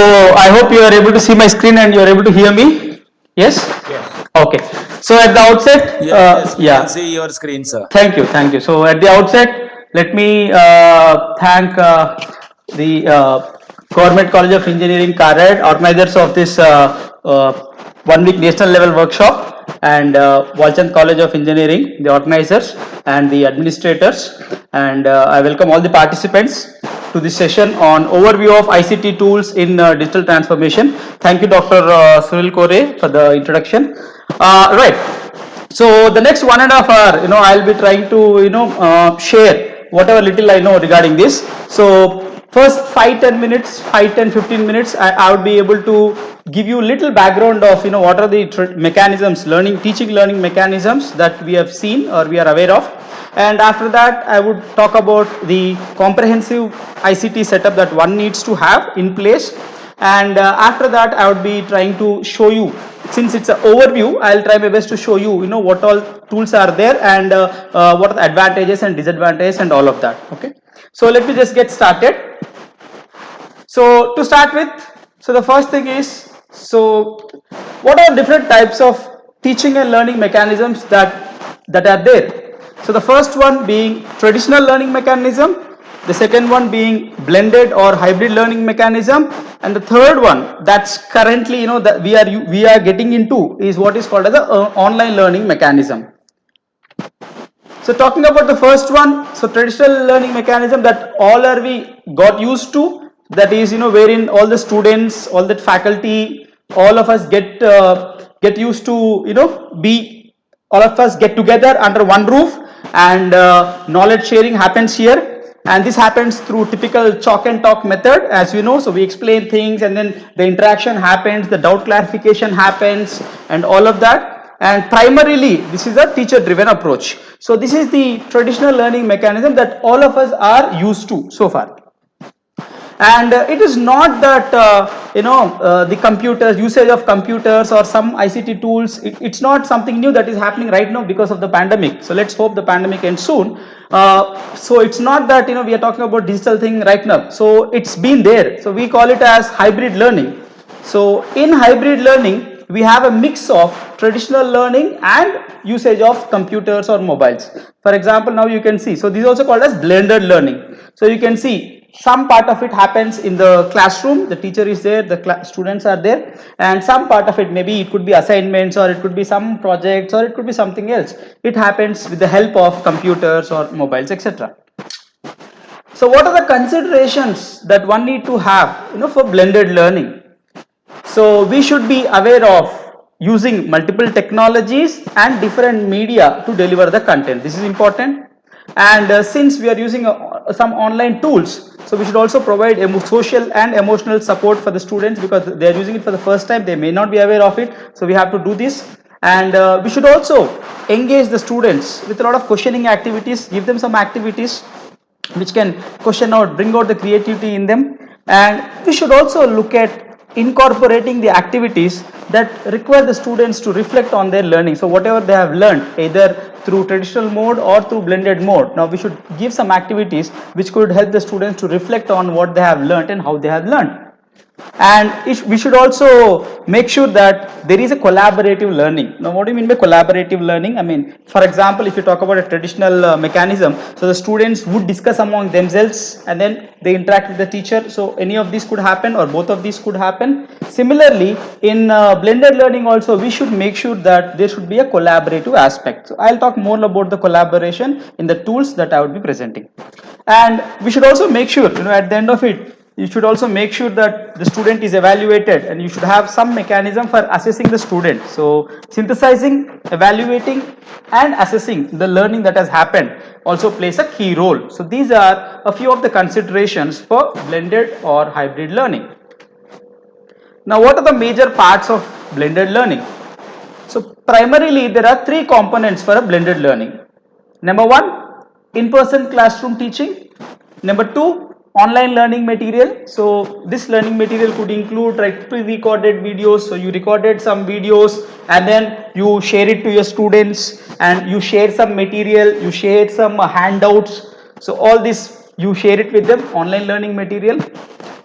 I hope you are able to see my screen and you are able to hear me. Yes? Yes. Okay. So at the outset, Yes, we yeah. can see your screen, sir. Thank you, thank you. So at the outset, let me thank the Government College of Engineering, Karad, organizers of this 1 week national level workshop, and Walchand College of Engineering, the organizers and the administrators. And I welcome all the participants to this session on overview of ICT tools in digital transformation. Thank you, Dr. Sunil Kore, for the introduction. Right. So the next 1.5 hour, I'll be trying to, share whatever little I know regarding this. So first 5-10 minutes, 5-10-15 minutes, I would be able to give you little background of, what are the mechanisms, teaching learning mechanisms that we have seen or we are aware of. And after that, I would talk about the comprehensive ICT setup that one needs to have in place. And after that, I would be trying to show you, since it's an overview, I'll try my best to show you, what all tools are there and what are the advantages and disadvantages and all of that. Okay. So let me just get started. So to start with, so the first thing is, so what are different types of teaching and learning mechanisms that are there? So the first one being traditional learning mechanism, the second one being blended or hybrid learning mechanism, and the third one that's currently that we are getting into is what is called as the online learning mechanism. So talking about the first one, so traditional learning mechanism that all are we got used to, that is wherein all the students, all the faculty, all of us get used to be all of us get together under one roof, and knowledge sharing happens here, and this happens through typical chalk and talk method, as you know. So we explain things and then the interaction happens, the doubt clarification happens, and all of that. And primarily this is a teacher driven approach. So this is the traditional learning mechanism that all of us are used to so far. And it is not that the computers, usage of computers or some ICT tools, it's not something new that is happening right now because of the pandemic. So let's hope the pandemic ends soon. So it's not that we are talking about digital thing right now. So it's been there. So we call it as hybrid learning. So in hybrid learning, we have a mix of traditional learning and usage of computers or mobiles. For example, now you can see, so this is also called as blended learning. So you can see some part of it happens in the classroom, the teacher is there, the students are there, and some part of it, maybe it could be assignments or it could be some projects or it could be something else. It happens with the help of computers or mobiles, etc. So what are the considerations that one need to have for blended learning? So we should be aware of using multiple technologies and different media to deliver the content. This is important. And since we are using some online tools, so we should also provide social and emotional support for the students, because they are using it for the first time, they may not be aware of it. So we have to do this. And we should also engage the students with a lot of questioning activities, give them some activities which can question out, bring out the creativity in them. And we should also look at incorporating the activities that require the students to reflect on their learning. So whatever they have learned, either through traditional mode or through blended mode, now we should give some activities which could help the students to reflect on what they have learned and how they have learned. And we should also make sure that there is a collaborative learning. Now what do you mean by collaborative learning? I mean, for example, if you talk about a traditional mechanism, so the students would discuss among themselves and then they interact with the teacher. So any of these could happen or both of these could happen. Similarly, in blended learning also, we should make sure that there should be a collaborative aspect. So I'll talk more about the collaboration in the tools that I would be presenting. And we should also make sure, at the end of it, you should also make sure that the student is evaluated, and you should have some mechanism for assessing the student. So synthesizing, evaluating and assessing the learning that has happened also plays a key role. So these are a few of the considerations for blended or hybrid learning. Now what are the major parts of blended learning? So primarily there are three components for a blended learning. Number one, in-person classroom teaching. Number two, online learning material. So this learning material could include pre-recorded videos. So you recorded some videos and then you share it to your students, and you share some material, you share some handouts. So all this you share it with them, online learning material.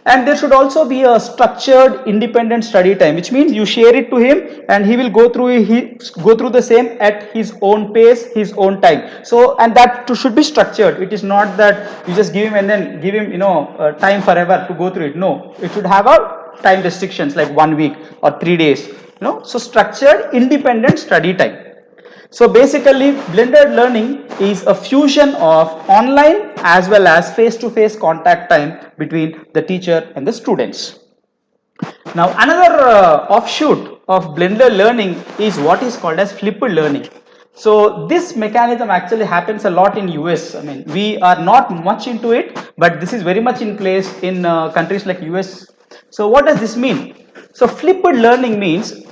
And there should also be a structured independent study time, which means you share it to him and he will go through the same at his own pace, his own time. So, and that should be structured. It is not that you just give him and then give him time forever to go through it. No, it should have a time restrictions like 1 week or 3 days. So structured independent study time. So basically, blended learning is a fusion of online as well as face-to-face contact time between the teacher and the students. Now, another offshoot of blended learning is what is called as flipped learning. So this mechanism actually happens a lot in US. I mean, we are not much into it, but this is very much in place in countries like US. So what does this mean? So flipped learning means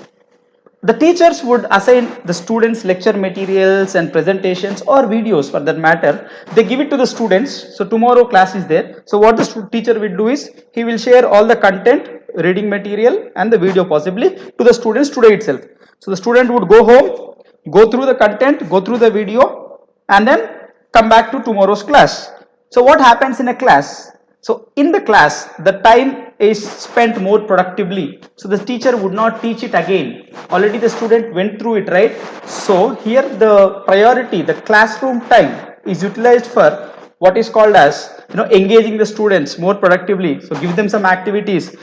the teachers would assign the students lecture materials and presentations or videos for that matter. They give it to the students. So tomorrow class is there. So what the teacher will do is he will share all the content, reading material and the video possibly to the students today itself. So the student would go home, go through the content, go through the video and then come back to tomorrow's class. So what happens in a class? So in the class, the time is spent more productively. So the teacher would not teach it again. Already the student went through it, right? So here the priority, the classroom time is utilized for what is called as engaging the students more productively. So give them some activities,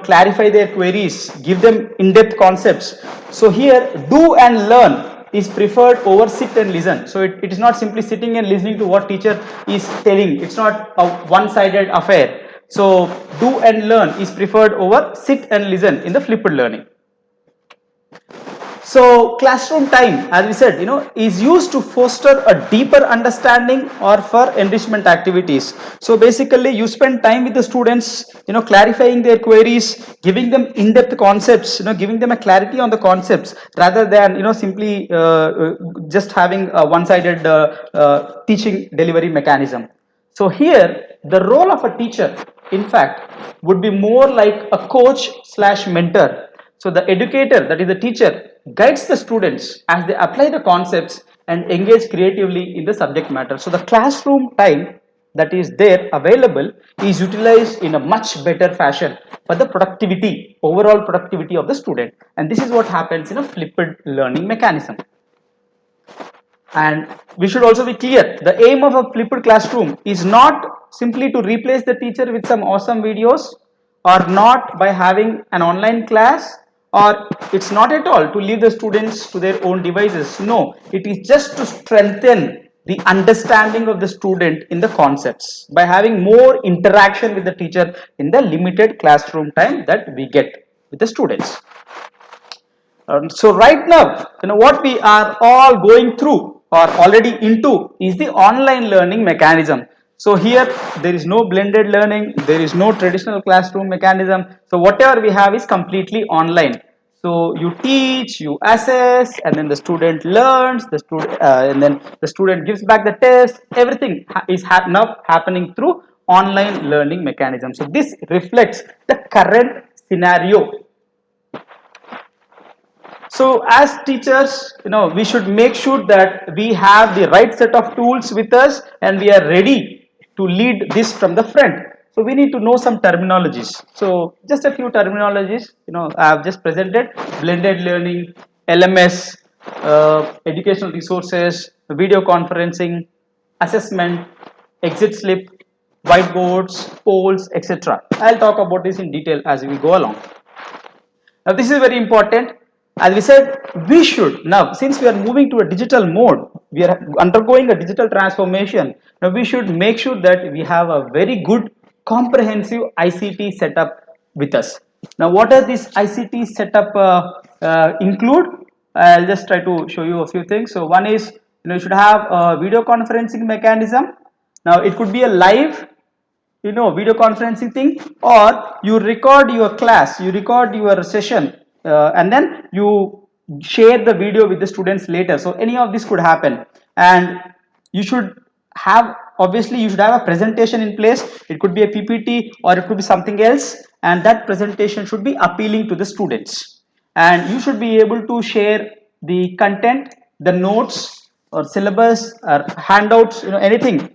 clarify their queries, give them in-depth concepts. So here do and learn is preferred over sit and listen. So it is not simply sitting and listening to what teacher is telling. It's not a one-sided affair. So do and learn is preferred over sit and listen in the flipped learning. So classroom time, as we said, is used to foster a deeper understanding or for enrichment activities. So basically you spend time with the students, clarifying their queries, giving them in-depth concepts, giving them a clarity on the concepts rather than, simply just having a one-sided teaching delivery mechanism. So here the role of a teacher, in fact, would be more like a coach slash mentor. So the educator, that is the teacher, guides the students as they apply the concepts and engage creatively in the subject matter. So the classroom time that is there available is utilized in a much better fashion for the productivity, overall productivity of the student. And this is what happens in a flipped learning mechanism. And we should also be clear, the aim of a flipped classroom is not simply to replace the teacher with some awesome videos, or not by having an online class, or it's not at all to leave the students to their own devices. No, it is just to strengthen the understanding of the student in the concepts by having more interaction with the teacher in the limited classroom time that we get with the students. So right now, what we are all going through or already into is the online learning mechanism. So here there is no blended learning, there is no traditional classroom mechanism. So whatever we have is completely online. So you teach, you assess, and then the student learns, and then the student gives back the test. Everything is now happening through online learning mechanism. So this reflects the current scenario. So as teachers, we should make sure that we have the right set of tools with us and we are ready to lead this from the front. So we need to know some terminologies. So just a few terminologies, I have just presented: blended learning, LMS, educational resources, video conferencing, assessment, exit slip, whiteboards, polls, etc. I'll talk about this in detail as we go along. Now this is very important. As we said, we should now, since we are moving to a digital mode, we are undergoing a digital transformation. Now we should make sure that we have a very good comprehensive ICT setup with us. Now what does this ICT setup include? I'll just try to show you a few things. So one is, you should have a video conferencing mechanism. Now it could be a live video conferencing thing, or you record your class, you record your session, and then you share the video with the students later. So any of this could happen, and you should have, obviously you should have a presentation in place. It could be a PPT or it could be something else, and that presentation should be appealing to the students, and you should be able to share the content, the notes or syllabus or handouts, anything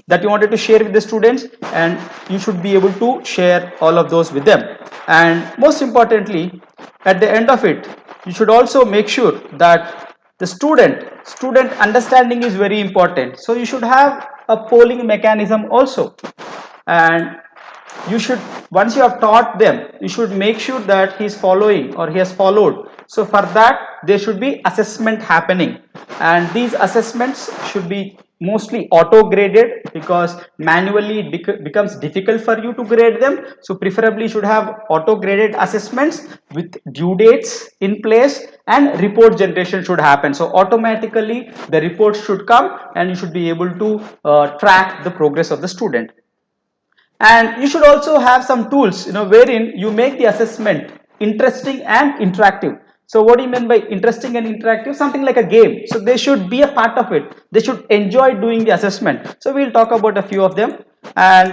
that you wanted to share with the students, and you should be able to share all of those with them. And most importantly, at the end of it, you should also make sure that the student understanding is very important. So you should have a polling mechanism also, and you should, once you have taught them, you should make sure that he is following or he has followed. So for that there should be assessment happening, and these assessments should be mostly auto graded, because manually it becomes difficult for you to grade them. So preferably you should have auto graded assessments with due dates in place, and report generation should happen. So automatically the reports should come, and you should be able to track the progress of the student. And you should also have some tools, wherein you make the assessment interesting and interactive. So what do you mean by interesting and interactive? Something like a game. So they should be a part of it, they should enjoy doing the assessment. So we'll talk about a few of them. And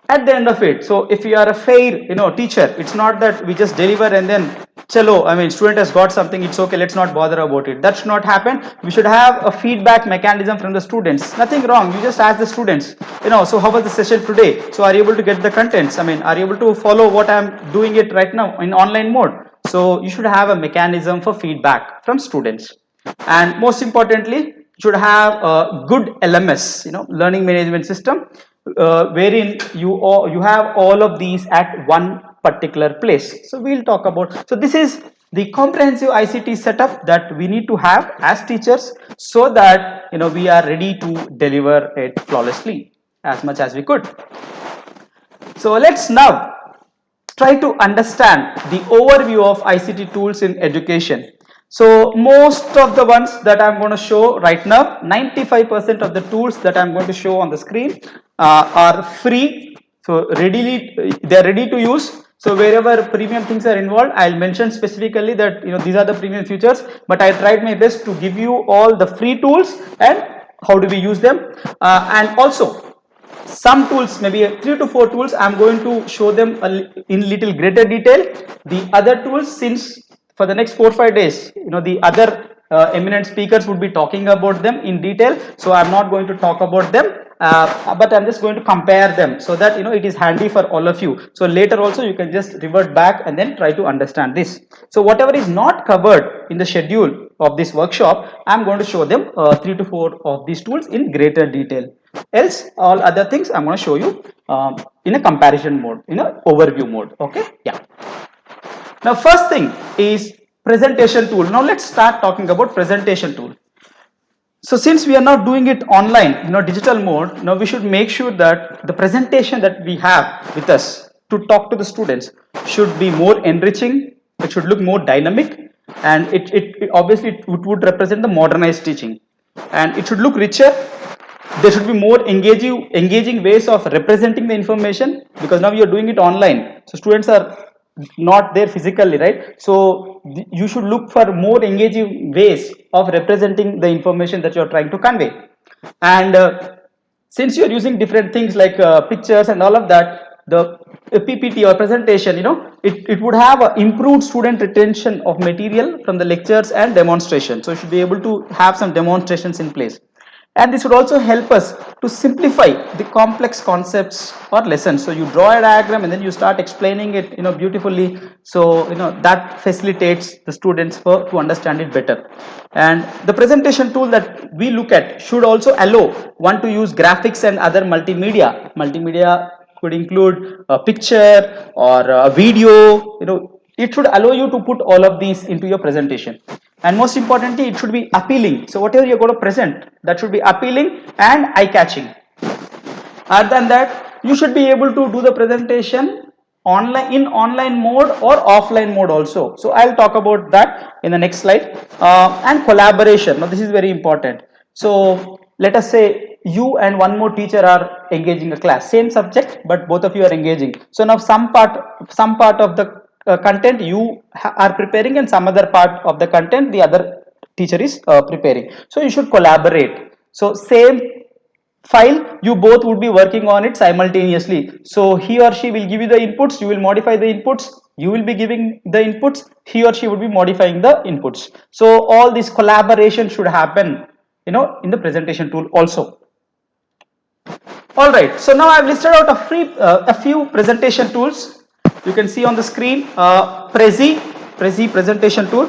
at the end of it, so if you are a fair teacher, it's not that we just deliver and then chalo, I mean, student has got something, it's okay, let's not bother about it. That should not happen. We should have a feedback mechanism from the students. Nothing wrong, you just ask the students, so how was the session today? So are you able to get the contents? I mean, are you able to follow what I'm doing it right now in online mode? So you should have a mechanism for feedback from students. And most importantly, you should have a good LMS, learning management system, wherein you have all of these at one particular place. So we'll talk about, so this is the comprehensive ICT setup that we need to have as teachers, so that we are ready to deliver it flawlessly as much as we could. So let's now try to understand the overview of ICT tools in education. So most of the ones that I'm going to show right now, 95% of the tools that I'm going to show on the screen are free. So they're ready to use. So wherever premium things are involved, I'll mention specifically that these are the premium features, but I tried my best to give you all the free tools and how do we use them. And also some tools, maybe 3 to 4 tools, I'm going to show them in little greater detail. The other tools, since for the next 4 or 5 days the other eminent speakers would be talking about them in detail, so I'm not going to talk about them, but I'm just going to compare them, so that it is handy for all of you. So later also you can just revert back and then try to understand this. So whatever is not covered in the schedule of this workshop, I'm going to show them 3 to 4 of these tools in greater detail. Else all other things I'm going to show you in a comparison mode, in a overview mode. Okay, yeah. Now first thing is presentation tool. Now let's start talking about presentation tool. So since we are not doing it online, digital mode, now we should make sure that the presentation that we have with us to talk to the students should be more enriching, it should look more dynamic, and it obviously it would represent the modernized teaching, and it should look richer. There should be more engaging ways of representing the information, because now you're doing it online, so students are not there physically, right? So you should look for more engaging ways of representing the information that you're trying to convey. And since you're using different things like pictures and all of that, the PPT or presentation, it would have improved student retention of material from the lectures and demonstration. So you should be able to have some demonstrations in place. And this would also help us to simplify the complex concepts or lessons. So you draw a diagram and then you start explaining it beautifully, so that facilitates the students to understand it better. And the presentation tool that we look at should also allow one to use graphics and other multimedia could include a picture or a video. It should allow you to put all of these into your presentation. And most importantly, it should be appealing. So whatever you're going to present, that should be appealing and eye-catching. Other than that, you should be able to do the presentation in online mode or offline mode also. So I'll talk about that in the next slide. And collaboration. Now this is very important. So let us say you and one more teacher are engaging a class, same subject, but both of you are engaging. So now some part of the content you are preparing, and some other part of the content the other teacher is preparing. So you should collaborate. So same file, you both would be working on it simultaneously. So he or she will give you the inputs, you will modify the inputs, you will be giving the inputs, he or she would be modifying the inputs. So all this collaboration should happen in the presentation tool also. All right, so now I've listed out a few presentation tools. You can see on the screen, Prezi presentation tool.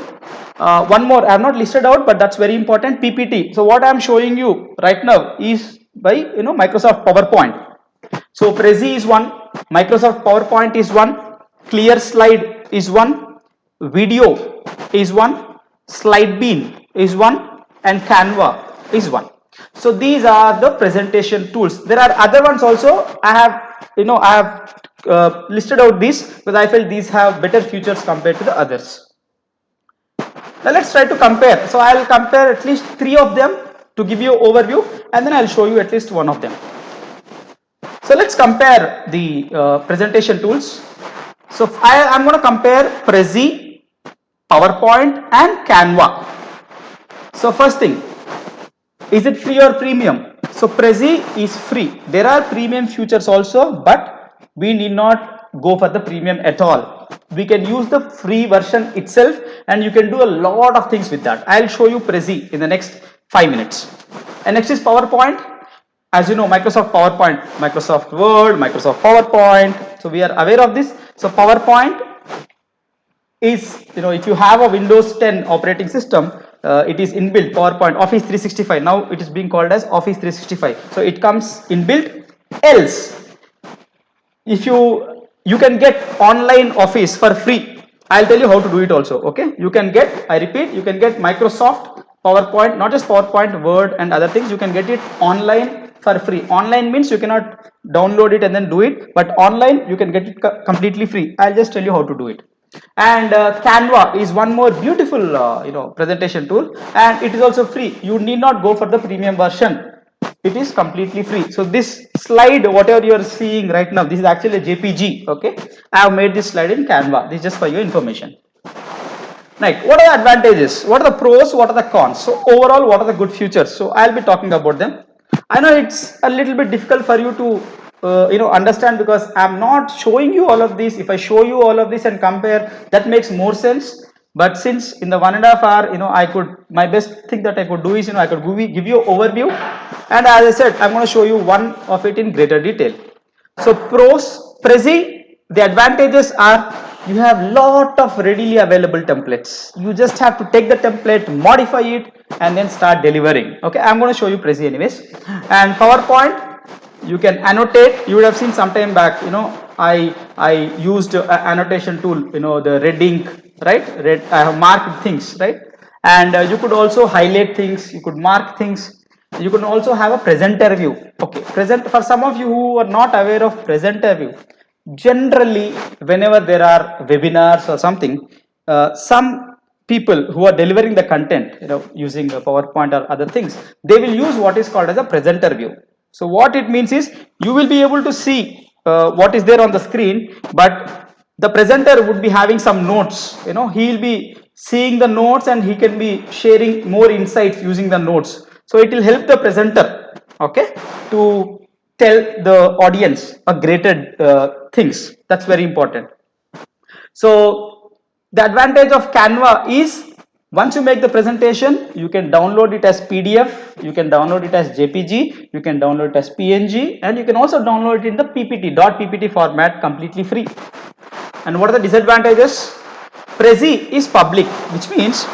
One more I have not listed out, but that's very important, PPT. So what I'm showing you right now is by Microsoft PowerPoint. So Prezi is one, Microsoft PowerPoint is one, Clear Slide is one, Video is one, SlideBean is one, and Canva is one. So these are the presentation tools. There are other ones also. I have listed out these because I felt these have better features compared to the others. Now let's try to compare. So I'll compare at least 3 of them to give you an overview, and then I'll show you at least one of them. So let's compare the presentation tools. So I'm going to compare Prezi, PowerPoint, and Canva. So first thing, is it free or premium? So Prezi is free. There are premium features also, but we need not go for the premium at all. We can use the free version itself, and you can do a lot of things with that. I'll show you Prezi in the next 5 minutes. And next is PowerPoint. As you know, Microsoft PowerPoint, Microsoft Word, Microsoft PowerPoint. So we are aware of this. So PowerPoint is, if you have a Windows 10 operating system, it is inbuilt. PowerPoint, Office 365. Now it is being called as Office 365. So it comes inbuilt. Else, if you can get online Office for free. I'll tell you how to do it also. Okay, you can get, I repeat, you can get Microsoft PowerPoint, not just PowerPoint, Word and other things. You can get it online for free. Online means you cannot download it and then do it, but online you can get it completely free. I'll just tell you how to do it. And Canva is one more beautiful presentation tool, and it is also free. You need not go for the premium version. It is completely free. So this slide, whatever you are seeing right now, this is actually a JPG. Okay, I have made this slide in Canva. This is just for your information. Right, what are the advantages? What are the pros? What are the cons? So overall, what are the good features? So I'll be talking about them. I know it's a little bit difficult for you to understand, because I'm not showing you all of this. If I show you all of this and compare, that makes more sense. But since in the 1.5 hour, my best thing that I could do is, I could give you an overview, and as I said, I'm going to show you one of it in greater detail. So pros, Prezi, the advantages are, you have lot of readily available templates. You just have to take the template, modify it, and then start delivering. Okay, I'm going to show you Prezi anyways. And PowerPoint, you can annotate. You would have seen some time back, I used an annotation tool, the red ink, right? I have marked things, right? And you could also highlight things, you could mark things. You can also have a presenter view. Okay, for some of you who are not aware of presenter view, generally whenever there are webinars or something, some people who are delivering the content, using PowerPoint or other things, they will use what is called as a presenter view. So what it means is, you will be able to see what is there on the screen, but the presenter would be having some notes. He will be seeing the notes, and he can be sharing more insights using the notes. So it will help the presenter, okay, to tell the audience a greater things. That's very important. So the advantage of Canva is, once you make the presentation, you can download it as PDF, you can download it as JPG, you can download it as PNG, and you can also download it in the .ppt format completely free. And what are the disadvantages? Prezi is public, which means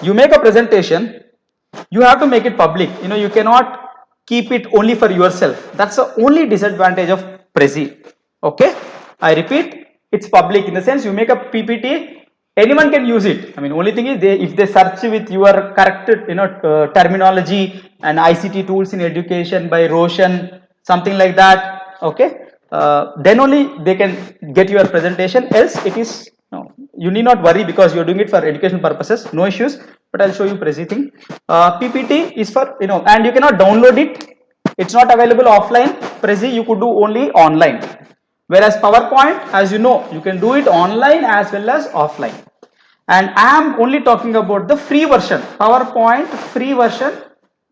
you make a presentation, you have to make it public. You cannot keep it only for yourself. That's the only disadvantage of Prezi. Okay, I repeat, it's public in the sense, you make a PPT, anyone can use it. Only thing is, if they search with your correct terminology and ICT tools in education by Roshan, something like that, okay, then only they can get your presentation. Else it is, you need not worry, because you're doing it for educational purposes, no issues. But I'll show you Prezi thing. PPT is for, and you cannot download it. It's not available offline. Prezi you could do only online. Whereas PowerPoint, as you know, you can do it online as well as offline. And I am only talking about the free version, PowerPoint free version,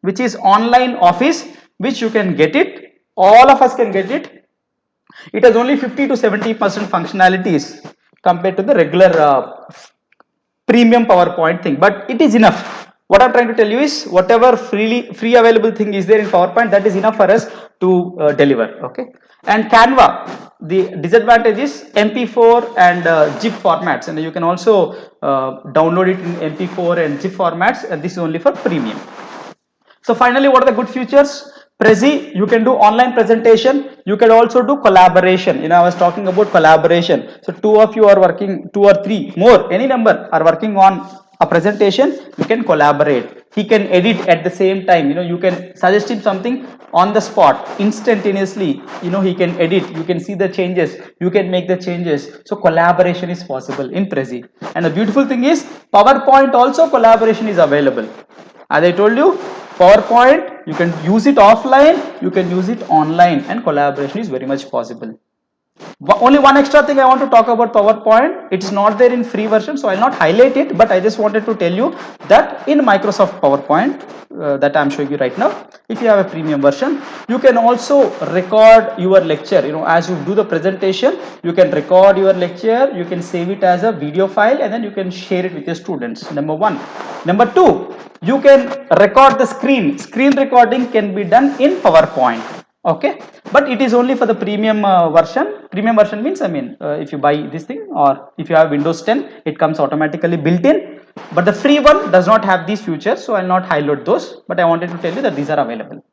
which is online Office, which you can get it. All of us can get it. It has only 50 to 70% functionalities compared to the regular premium PowerPoint thing, but it is enough. What I'm trying to tell you is, whatever free available thing is there in PowerPoint, that is enough for us to deliver. Okay, and Canva, the disadvantage is MP4 and zip formats, and you can also download it in MP4 and zip formats, and this is only for premium. So finally, what are the good features? Prezi, you can do online presentation. You can also do collaboration. I was talking about collaboration. So two of you are working, two or three more, any number are working on a presentation. You can collaborate. He can edit at the same time. You can suggest him something on the spot, instantaneously. He can edit. You can see the changes. You can make the changes. So collaboration is possible in Prezi. And the beautiful thing is, PowerPoint also collaboration is available. As I told you, PowerPoint, you can use it offline, you can use it online, and collaboration is very much possible. Only one extra thing I want to talk about PowerPoint. It's not there in free version, so I'll not highlight it, but I just wanted to tell you that in Microsoft PowerPoint that I'm showing you right now, if you have a premium version, you can also record your lecture. As you do the presentation, you can record your lecture, you can save it as a video file, and then you can share it with your students. Number one. Number two, you can record the screen. Screen recording can be done in PowerPoint. Okay, but it is only for the premium version. Premium version means, if you buy this thing, or if you have Windows 10, it comes automatically built in, but the free one does not have these features, so I'll not highlight those, but I wanted to tell you that these are available.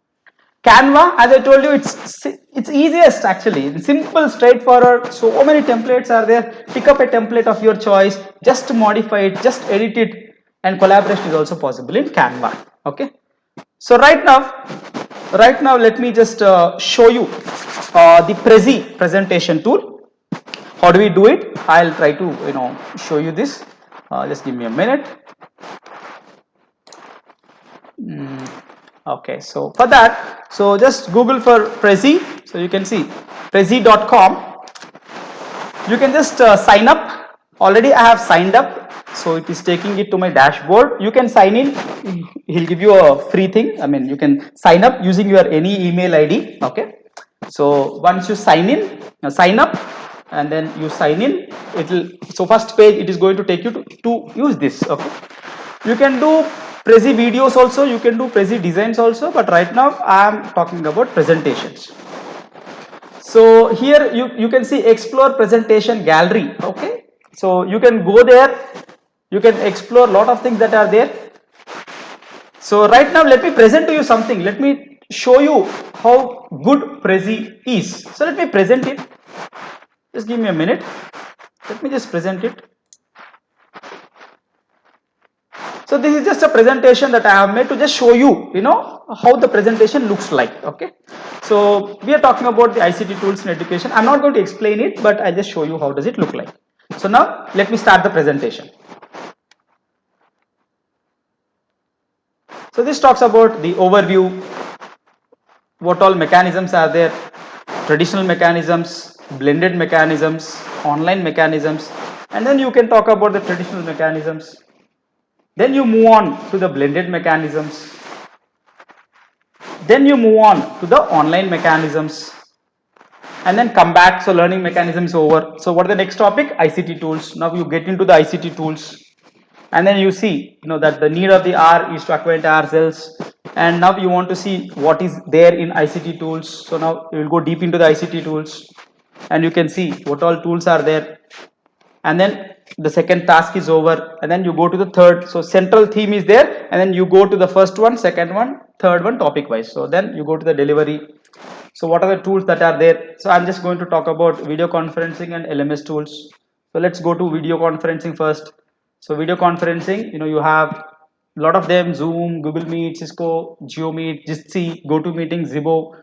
Canva, as I told you, it's easiest actually, simple, straightforward. So many templates are there. Pick up a template of your choice, just modify it, just edit it, and collaboration is also possible in Canva. Okay, so right now let me just show you the Prezi presentation tool. How do we do it? I'll try to show you this. Just give me a minute. Okay, so for that, so just Google for Prezi. So you can see prezi.com. You can just sign up. Already I have signed up, so it is taking it to my dashboard. You can sign in. He'll give you a free thing. You can sign up using your any email ID. Okay, so once you sign up, and then you sign in, so first page it is going to take you to use this. Okay, you can do Prezi videos also, you can do Prezi designs also, but right now I am talking about presentations. So here you can see explore presentation gallery. Okay, so you can go there, you can explore a lot of things that are there. So right now let me present to you something. Let me show you how good Prezi is. So let me present it. Just give me a minute. Let me just present it. So this is just a presentation that I have made to just show you, how the presentation looks like. Okay, so we are talking about the ICT tools in education. I'm not going to explain it, but I just show you how does it look like. So now let me start the presentation. So this talks about the overview, what all mechanisms are there, traditional mechanisms, blended mechanisms, online mechanisms, and then you can talk about the traditional mechanisms. Then you move on to the blended mechanisms. Then you move on to the online mechanisms, and then come back. So learning mechanisms over. So what is the next topic? ICT tools. Now you get into the ICT tools, and then you see that the need of the hour is to acquaint ourselves, and now you want to see what is there in ICT tools. So now you will go deep into the ICT tools, and you can see what all tools are there, and then the second task is over, and then you go to the third. So central theme is there, and then you go to the first one, second one, third one, topic wise. So then you go to the delivery. So what are the tools that are there? So I'm just going to talk about video conferencing and LMS tools. So let's go to video conferencing first. So video conferencing, you have a lot of them: Zoom, Google Meet, Cisco, GeoMeet, Jitsi, GoToMeeting, Zibo.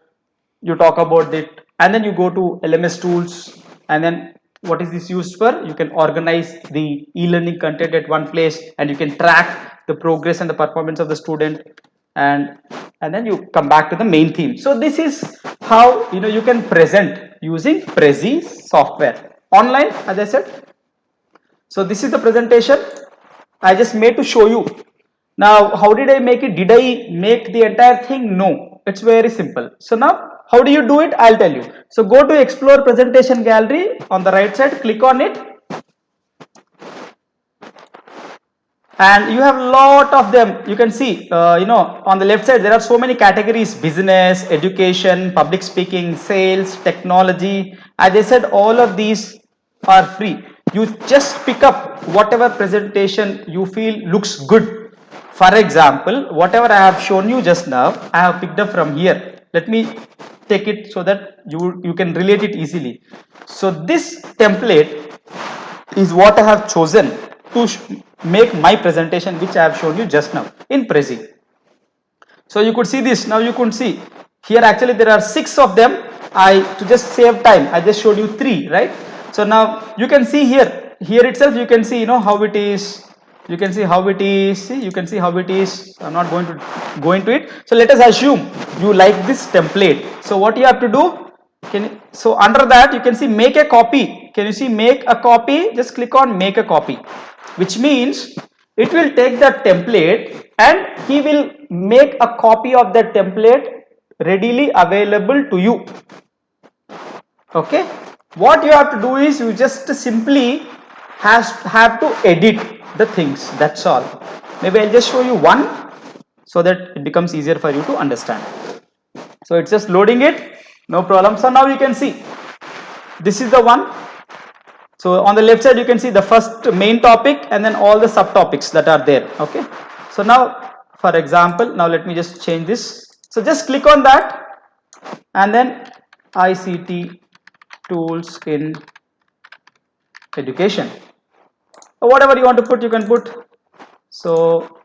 You talk about it, and then you go to LMS tools, and then what is this used for? You can organize the e-learning content at one place, and you can track the progress and the performance of the student, and then you come back to the main theme. So this is how you can present using Prezi software online, as I said. So this is the presentation I just made to show you. Now how did I make it? Did I make the entire thing? No, it's very simple. So now how do you do it? I'll tell you. So go to explore presentation gallery on the right side, click on it. and you have a lot of them. You can see on the left side there are so many categories: business, education, public speaking, sales, technology. As I said, all of these are free. You just pick up whatever presentation you feel looks good. For example, whatever I have shown you just now, I have picked up from here. Let me take it so that you can relate it easily. So this template is what I have chosen to make my presentation, which I have shown you just now in Prezi. So you could see this. Now you could see here actually there are 6 of them. To just save time, I just showed you 3, right? So now you can see here itself you can see how it is. You can see how it is. See, you can see how it is. I'm not going to go into it. So let us assume you like this template. So what you have to do, so under that you can see make a copy. Can you see make a copy? Just click on make a copy, which means it will take that template and he will make a copy of that template readily available to you. Okay, what you have to do is you just simply have to edit the things. That's all. Maybe I'll just show you one so that it becomes easier for you to understand. So it's just loading it, no problem. So now you can see this is the one. So on the left side you can see the first main topic and then all the subtopics that are there. Okay, so now for example, now let me just change this. So just click on that and then ICT tools in education, or whatever you want to put, you can put. So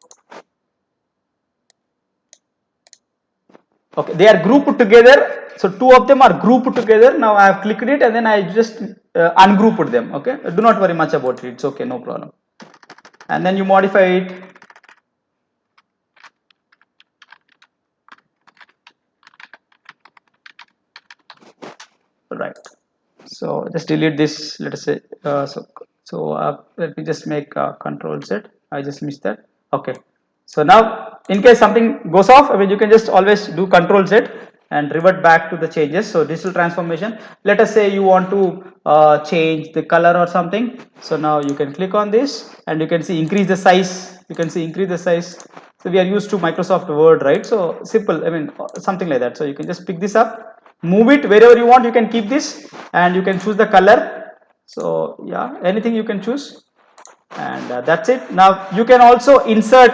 okay, they are grouped together. So 2 of them are grouped together. Now I have clicked it and then I just ungrouped them. Okay, do not worry much about it. It's okay, no problem. And then you modify it. Right. So just delete this. Let us say let me just make Control Z. I just missed that. Okay. So now in case something goes off, I mean you can just always do Control Z and revert back to the changes. So digital transformation, let us say you want to change the color or something. So now you can click on this and you can see increase the size. You can see increase the size. So we are used to Microsoft Word, right? So simple, I mean something like that. So you can just pick this up, move it wherever you want. You can keep this and you can choose the color. So yeah, anything you can choose, and that's it. Now you can also insert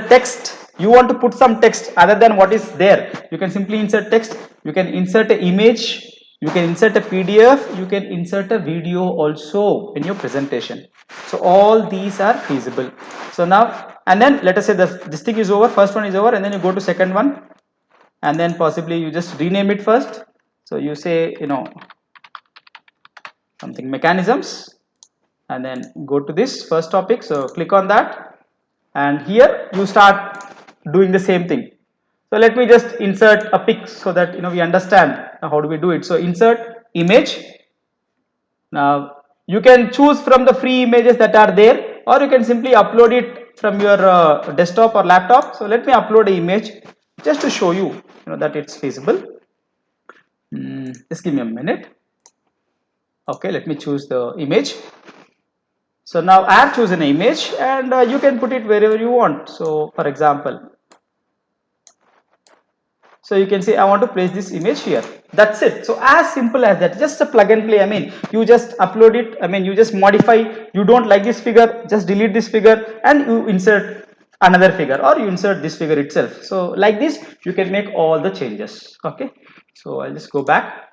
text. You want to put some text other than what is there, you can simply insert text. You can insert an image, you can insert a PDF, you can insert a video also in your presentation. So all these are feasible. So now, and then let us say this thing is over, first one is over, and then you go to second one, and then possibly you just rename it first. So you say something mechanisms, and then go to this first topic. So click on that and here you start doing the same thing. So let me just insert a pic so that we understand how do we do it. So insert image. Now you can choose from the free images that are there, or you can simply upload it from your desktop or laptop. So let me upload an image just to show you, that it's feasible. Just give me a minute. Okay, let me choose the image. So now I have chosen an image, and you can put it wherever you want. So for example, so you can say I want to place this image here. That's it. So as simple as that, just a plug and play. I mean you just upload it, I mean you just modify. You don't like this figure, just delete this figure and you insert another figure, or you insert this figure itself. So like this you can make all the changes. Okay, so I'll just go back.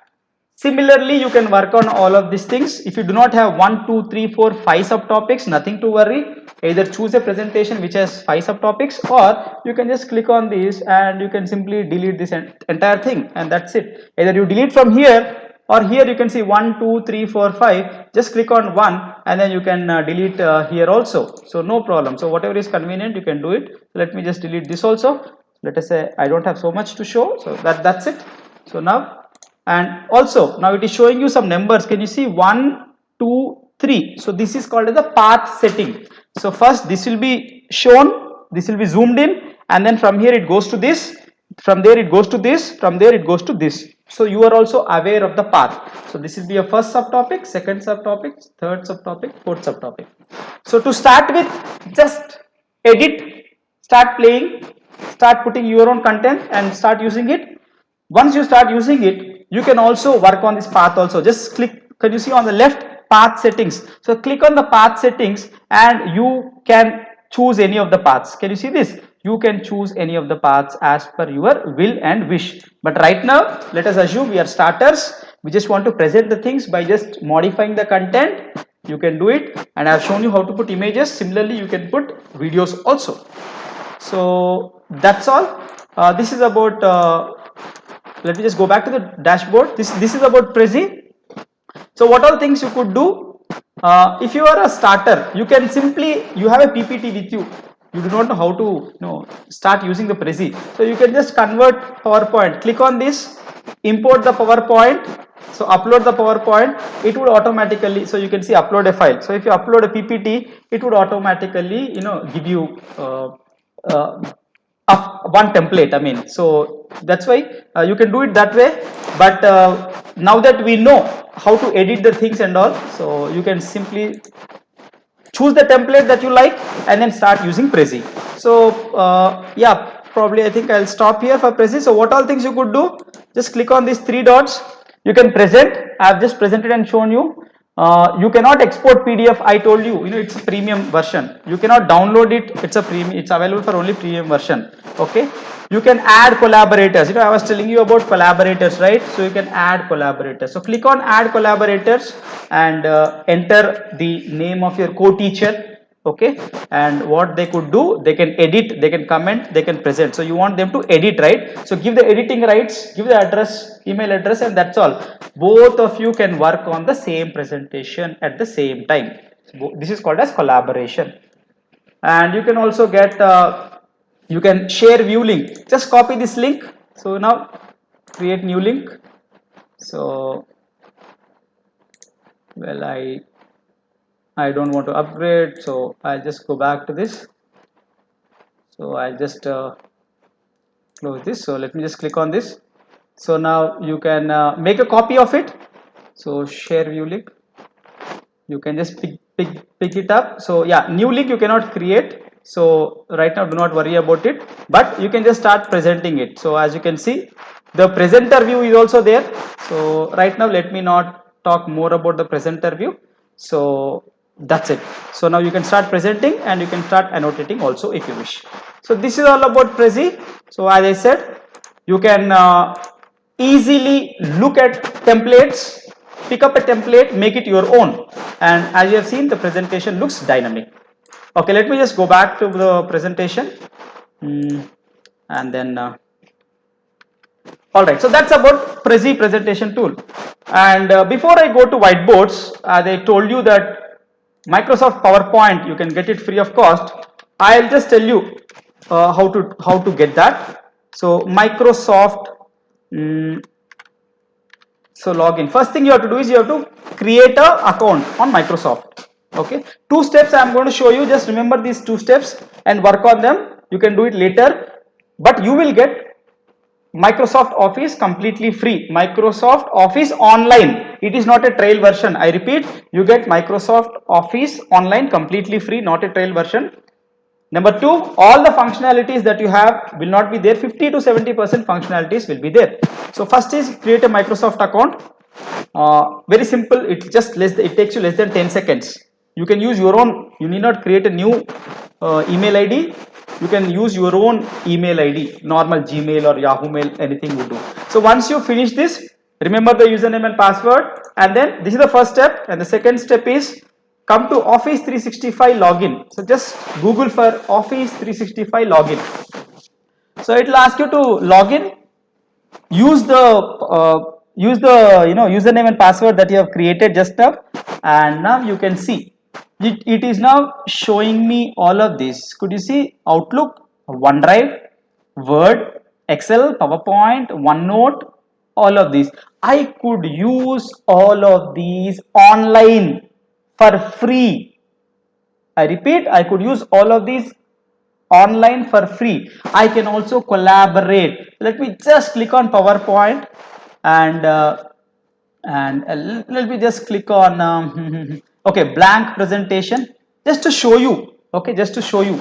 Similarly, you can work on all of these things. If you do not have 1, 2, 3, 4, 5 subtopics, nothing to worry. Either choose a presentation which has 5 subtopics, or you can just click on this and you can simply delete this entire thing, and that's it. Either you delete from here, or here you can see 1, 2, 3, 4, 5. Just click on one and then you can delete here also. So no problem. So whatever is convenient, you can do it. So let me just delete this also. Let us say I don't have so much to show, so that's it. So now, and also now it is showing you some numbers. Can you see 1, 2, 3? So this is called as the path setting. So first this will be shown, this will be zoomed in, and then from here it goes to this, from there it goes to this, from there it goes to this. So you are also aware of the path. So this will be a first subtopic, second subtopic, third subtopic, fourth subtopic. So to start with, just edit, start playing, start putting your own content and start using it. Once you start using it, you can also work on this path also. Just click, can you see on the left, path settings? So click on the path settings and you can choose any of the paths. Can you see this? You can choose any of the paths as per your will and wish. But right now, let us assume we are starters. We just want to present the things by just modifying the content. You can do it, and I have shown you how to put images. Similarly, you can put videos also. So that's all. This is about let me just go back to the dashboard. This is about Prezi. So what all things you could do? If you are a starter, you can simply, you have a PPT with you. You do not know how to start using the Prezi. So you can just convert PowerPoint. Click on this, import the PowerPoint. So upload the PowerPoint. It would automatically. So you can see upload a file. So if you upload a PPT, it would automatically give you uh, one template. I mean, so that's why you can do it that way. But now that we know how to edit the things and all, so you can simply choose the template that you like and then start using Prezi. So yeah, probably I think I'll stop here for Prezi. So what all things you could do? Just click on these three dots. You can present. I've just presented and shown you. You cannot export PDF. I told you, it's a premium version. You cannot download it. It's a premium. It's available for only premium version. Okay. You can add collaborators. I was telling you about collaborators, right? So you can add collaborators. So click on add collaborators and enter the name of your co-teacher. Okay, and what they could do, they can edit, they can comment, they can present. So you want them to edit, right? So give the editing rights, give the address, email address, and that's all. Both of you can work on the same presentation at the same time. So this is called as collaboration. And you can also get you can share view link. Just copy this link. So now create new link. So well, I don't want to upgrade, so I'll just go back to this. So I'll just close this. So let me just click on this. So now you can make a copy of it. So share view link. You can just pick it up. So yeah, new link you cannot create. So right now do not worry about it, but you can just start presenting it. So as you can see, the presenter view is also there. So right now let me not talk more about the presenter view. So that's it. So now you can start presenting and you can start annotating also if you wish. So this is all about Prezi. So as I said, you can easily look at templates, pick up a template, make it your own, and as you have seen, the presentation looks dynamic. Okay, let me just go back to the presentation and then all right, so that's about Prezi presentation tool. And before I go to whiteboards, as I told you that Microsoft PowerPoint, you can get it free of cost. I'll just tell you how to get that. So Microsoft so login. First thing you have to do is you have to create a account on Microsoft. Okay, two steps I am going to show you. Just remember these two steps and work on them. You can do it later, but you will get Microsoft Office completely free. Microsoft Office Online. It is not a trial version. I repeat, you get Microsoft Office Online completely free, not a trial version. Number two, all the functionalities that you have will not be there. 50 to 70% functionalities will be there. So first is create a Microsoft account. Very simple. It takes you less than 10 seconds. You can use your own. You need not create a new email ID. You can use your own email ID, normal Gmail or Yahoo Mail, anything will do. So once you finish this, remember the username and password, and then this is the first step, and the second step is come to Office 365 login. So just Google for Office 365 login. So it will ask you to log in, use the username and password that you have created just now, and now you can see it is now showing me all of this. Could you see Outlook, OneDrive, Word, Excel, PowerPoint, OneNote, all of these. I could use all of these online for free. I repeat, I could use all of these online for free. I can also collaborate. Let me just click on PowerPoint. and let me just click on okay, blank presentation, just to show you, okay, just to show you.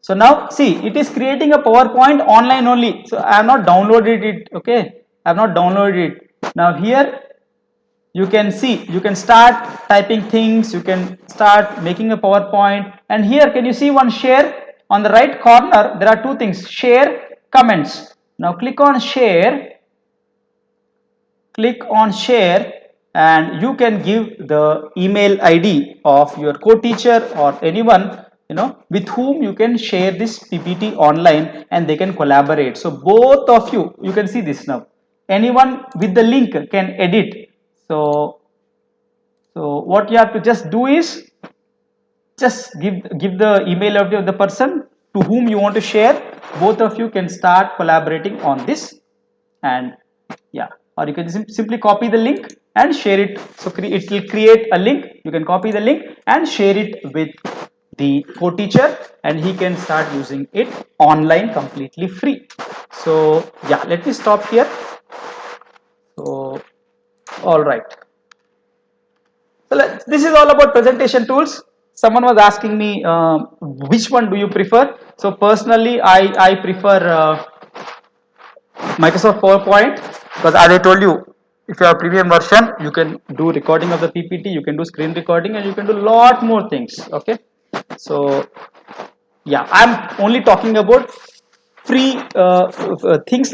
So now see, it is creating a PowerPoint online only, so I have not downloaded it, okay, I have not downloaded it. Now here you can see, you can start typing things, you can start making a PowerPoint, and here can you see one share on the right corner? There are two things, share, comments. Now click on share, and you can give the email ID of your co-teacher or anyone, you know, with whom you can share this PPT online, and they can collaborate. So both of you can see this now, anyone with the link can edit. So what you have to just do is just give the email of the person to whom you want to share. Both of you can start collaborating on this, and yeah, or you can simply copy the link and share it. So it will create a link, you can copy the link and share it with the co-teacher, and he can start using it online completely free. So yeah, let me stop here. So all right, so this is all about presentation tools. Someone was asking me which one do you prefer. So personally I prefer Microsoft PowerPoint, because as I told you, if you have premium version, you can do recording of the PPT, you can do screen recording, and you can do lot more things. Okay, so yeah, I'm only talking about free things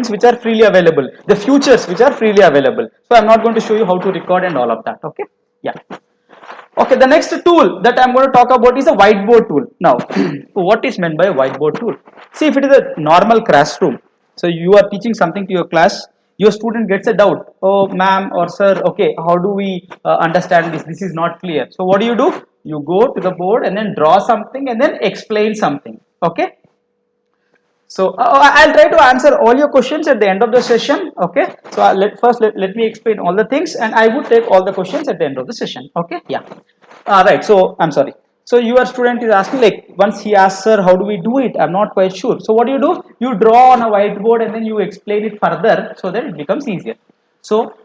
which are freely available, the futures which are freely available. So I'm not going to show you how to record and all of that. Okay, yeah. Okay, the next tool that I'm going to talk about is a whiteboard tool. Now, what is meant by a whiteboard tool? See, if it is a normal classroom, so you are teaching something to your class, your student gets a doubt. Oh, ma'am or sir, okay, how do we understand this? This is not clear. So, what do? You go to the board and then draw something and then explain something. Okay. So I'll try to answer all your questions at the end of the session. Okay. So let me explain all the things, and I would take all the questions at the end of the session. Okay. Yeah. Right. So I'm sorry. So your student is asking, like, once he asks, sir, how do we do it? I'm not quite sure. So what do? You draw on a whiteboard and then you explain it further so that it becomes easier. So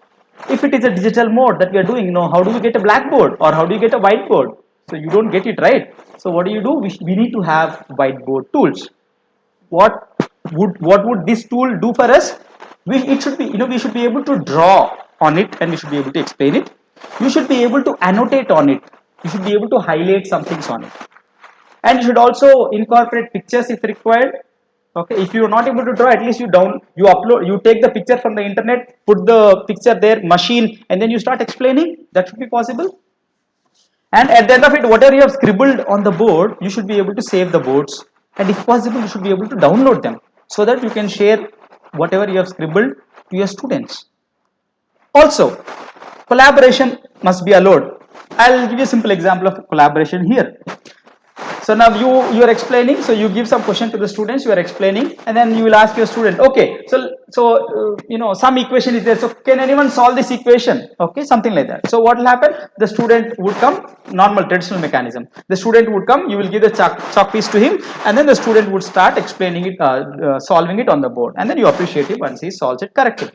if it is a digital mode that we are doing, you know, how do we get a blackboard or how do you get a whiteboard? So you don't get it right. So what do? We need to have whiteboard tools. What would this tool do for us? It should be, you know, we should be able to draw on it and we should be able to explain it. You should be able to annotate on it. You should be able to highlight some things on it, and you should also incorporate pictures if required. Okay, if you are not able to draw, at least you take the picture from the internet, put the picture there, machine, and then you start explaining. That should be possible. And at the end of it, whatever you have scribbled on the board, you should be able to save the boards, and if possible you should be able to download them so that you can share whatever you have scribbled to your students. Also, collaboration must be allowed. I'll give you a simple example of collaboration here. So now you are explaining, so you give some question to the students, you are explaining, and then you will ask your student, okay, so you know, some equation is there, so can anyone solve this equation? Okay, something like that. So what will happen? The student would come, normal traditional mechanism, the student would come, you will give the chalk piece to him, and then the student would start explaining it, solving it on the board, and then you appreciate him once he solves it correctly.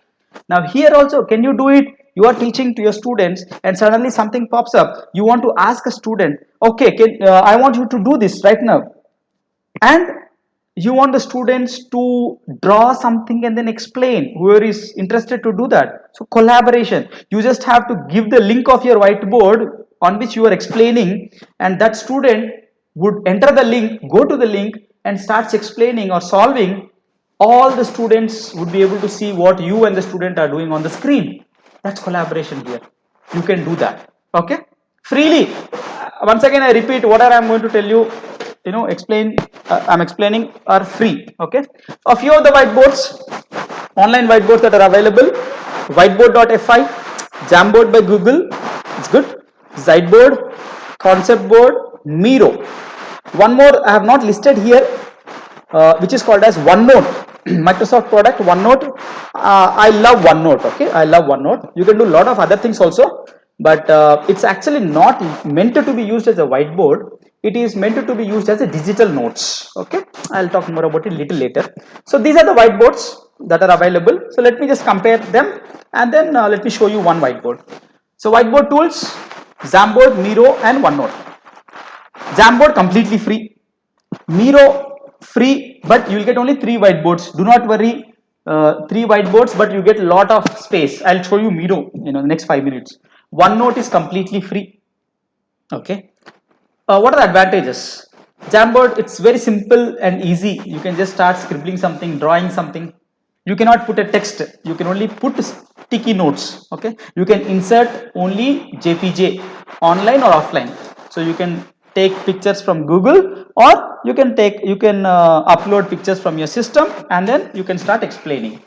Now here also, can you do it? You are teaching to your students and suddenly something pops up. You want to ask a student, okay, I want you to do this right now, and you want the students to draw something and then explain, whoever is interested to do that. So collaboration, you just have to give the link of your whiteboard on which you are explaining, and that student would enter the link, go to the link, and starts explaining or solving. All the students would be able to see what you and the student are doing on the screen. That's collaboration here. You can do that. Okay, freely. Once again I repeat, whatever I'm going to tell you, you know, I'm explaining are free. Okay, a few of the whiteboards, online whiteboards that are available: whiteboard.fi, Jamboard by Google, it's good, Ziteboard, Concept Board, Miro. One more I have not listed here, which is called as OneNote. Microsoft product OneNote. I love OneNote. Okay, I love OneNote. You can do a lot of other things also, but it's actually not meant to be used as a whiteboard. It is meant to be used as a digital notes. Okay, I'll talk more about it little later. So these are the whiteboards. that are available. So let me just compare them, and then let me show you one whiteboard. So whiteboard tools, Jamboard, Miro and OneNote. Jamboard completely free, Miro free, but you will get only 3 whiteboards. Do not worry, 3 whiteboards, but you get a lot of space. I'll show you Miro in the next 5 minutes. OneNote is completely free. Okay. What are the advantages? Jamboard, it's very simple and easy. You can just start scribbling something, drawing something. You cannot put a text. You can only put sticky notes. Okay. You can insert only JPG, online or offline. So you can take pictures from Google, or you can upload pictures from your system, and then you can start explaining.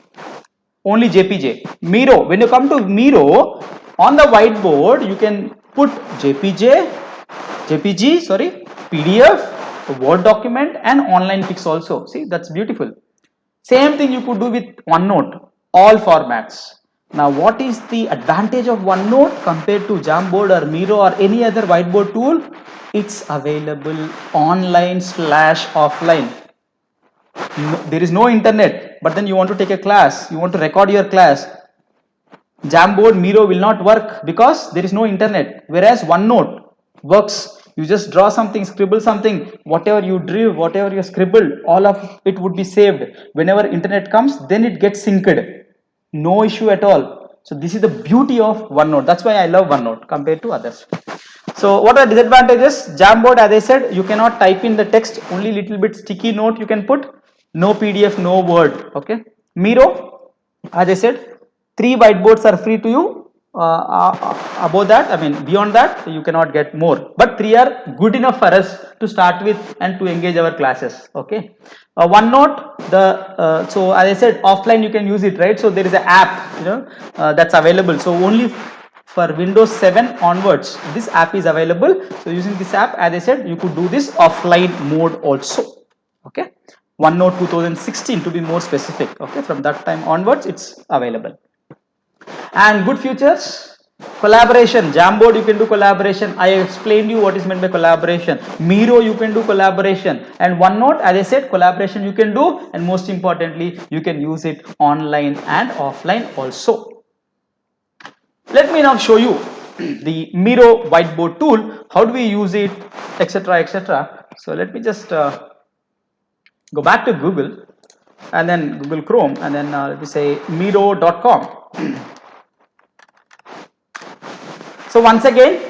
Only JPG. Miro, when you come to Miro, on the whiteboard you can put JPG, PDF, Word document and online pics also. See, that's beautiful. Same thing you could do with OneNote, all formats. Now, what is the advantage of OneNote compared to Jamboard or Miro or any other whiteboard tool? It's available online/offline. No, there is no internet, but then you want to take a class, you want to record your class. Jamboard, Miro will not work because there is no internet. Whereas OneNote works. You just draw something, scribble something, whatever you drew, whatever you scribbled, all of it would be saved. Whenever internet comes, then it gets synced. No issue at all. So this is the beauty of OneNote. That's why I love OneNote compared to others. So what are the disadvantages? Jamboard, as I said, you cannot type in the text, only little bit sticky note you can put. No PDF, no Word. Okay. Miro, as I said, 3 whiteboards are free to you. Above that, I mean beyond that, you cannot get more. But 3 are good enough for us to start with and to engage our classes. Okay. OneNote, so as I said, offline you can use it, right? So there is an app, that's available. So only for Windows 7 onwards, this app is available. So using this app, as I said, you could do this offline mode also. Okay. OneNote 2016 to be more specific. Okay, from that time onwards, it's available. And good features, collaboration. Jamboard you can do collaboration. I explained you what is meant by collaboration. Miro you can do collaboration, and OneNote, as I said, collaboration you can do, and most importantly you can use it online and offline also. Let me now show you the Miro whiteboard tool. How do we use it, etc., etc. So let me just go back to Google, and then Google Chrome, and then let me say Miro.com. So once again,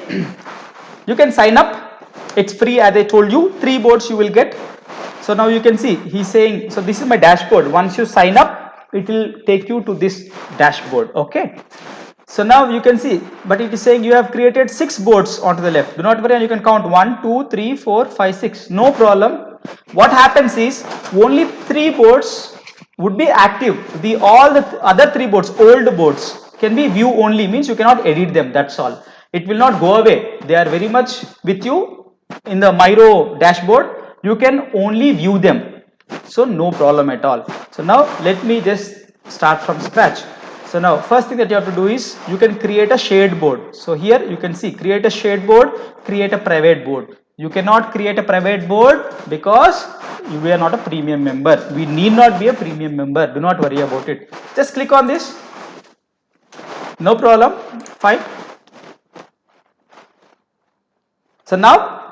you can sign up. It's free, as I told you. 3 boards you will get. So now you can see he's saying, so this is my dashboard. Once you sign up, it will take you to this dashboard. Okay. So now you can see, but it is saying you have created 6 boards onto the left. Do not worry, you can count 1, 2, 3, 4, 5, 6. No problem. What happens is only 3 boards would be active. All the other 3 boards, old boards, can be view only, means you cannot edit them. That's all. It will not go away. They are very much with you in the Miro dashboard. You can only view them. So no problem at all. So now let me just start from scratch. So now first thing that you have to do is you can create a shared board. So here you can see create a shared board, create a private board. You cannot create a private board because you are not a premium member. We need not be a premium member. Do not worry about it. Just click on this. No problem. Fine. So now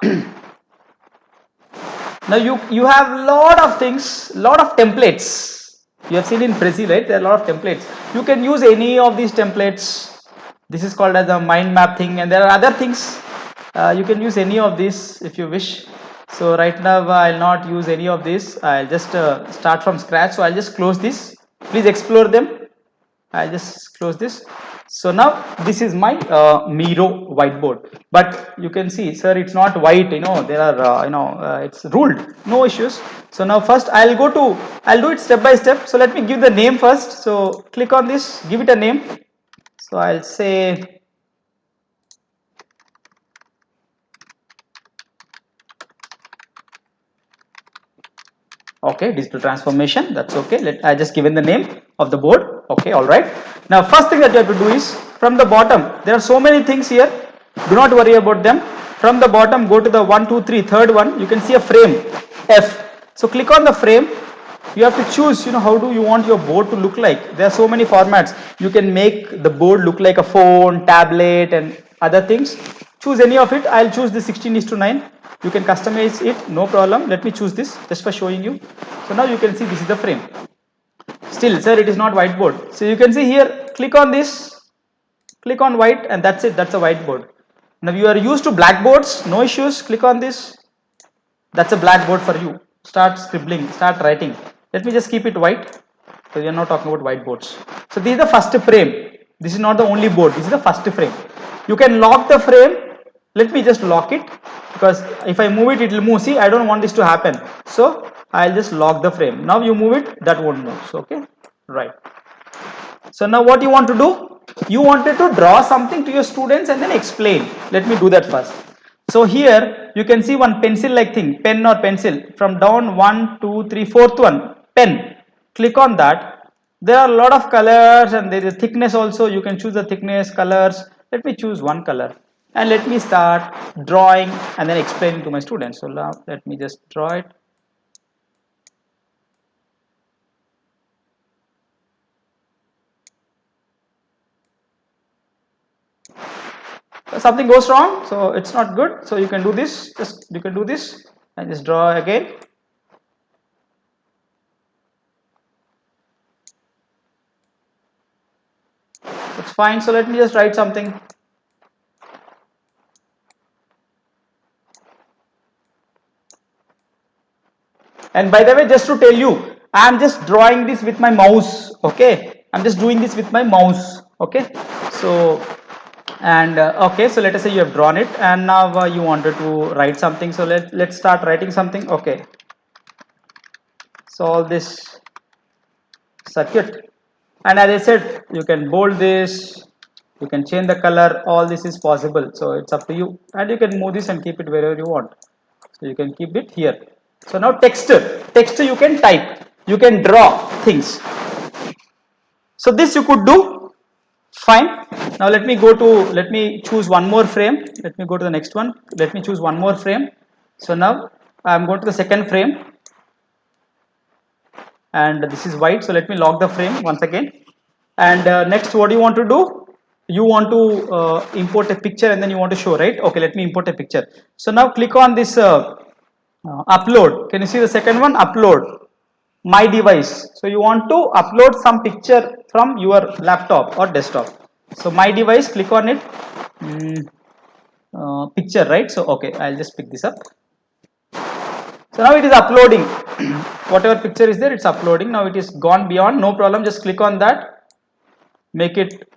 now you have lot of things, lot of templates. You have seen in Prezi, right? There are a lot of templates. You can use any of these templates. This is called as a mind map thing, and there are other things. You can use any of these if you wish. So right now I'll not use any of this. I'll just start from scratch. So I'll just close this. Please explore them. I'll just close this. So now this is my Miro whiteboard, but you can see, sir, it's not white, there are it's ruled, no issues. So now first I'll do it step by step. So let me give the name first. So click on this, give it a name. So I'll say okay, digital transformation. That's okay. I just given the name of the board. Okay, all right. Now first thing that you have to do is from the bottom, there are so many things here. Do not worry about them. From the bottom, go to the 1, 2, 3, third one. You can see a frame F. So click on the frame. you have to choose, how do you want your board to look like. There are so many formats. You can make the board look like a phone, tablet and other things. Choose any of it. I'll choose the 16:9. You can customize it, no problem. Let me choose this just for showing you. So now you can see this is the frame. Still, sir, it is not whiteboard. So you can see here, click on this, click on white, and that's it. That's a whiteboard. Now you are used to blackboards, no issues. Click on this. That's a blackboard for you. Start scribbling, start writing. Let me just keep it white. So we are not talking about whiteboards. So this is the first frame. This is not the only board. This is the first frame. You can lock the frame. Let me just lock it, because if I move it, it will move. See, I don't want this to happen. So I'll just lock the frame. Now you move it, that won't move. So, okay, right. So now what you want to do? You wanted to draw something to your students and then explain. Let me do that first. So here you can see one pencil like thing, pen or pencil. From down 1, 2, 3, fourth one, pen. Click on that. There are a lot of colors and there is a thickness also. You can choose the thickness, colors. Let me choose one color and let me start drawing and then explaining to my students. So now let me just draw it. Something goes wrong, so it's not good. So you can do this, you can do this and just draw again. It's fine. So let me just write something. And by the way, just to tell you, I'm just drawing this with my mouse. Okay, I'm just doing this with my mouse. Okay, so and okay, so let us say you have drawn it and now you wanted to write something. So let's start writing something. Okay, solve this circuit, and as I said, you can bold this, you can change the color, all this is possible. So it's up to you, and you can move this and keep it wherever you want. So you can keep it here. So now text you can type, you can draw things. So this you could do fine. Now let me choose one more frame. Let me go to the next one. Let me choose one more frame. So now I'm going to the second frame and this is white. So let me lock the frame once again. And next, what do you want to do? You want to import a picture and then you want to show, right? Okay, let me import a picture. So now click on this upload. Can you see the second one? Upload my device. So you want to upload some picture from your laptop or desktop. So my device, click on it. Picture, right? So okay, I'll just pick this up. So now it is uploading. Whatever picture is there, it's uploading. Now it is gone beyond, no problem. Just click on that. Make it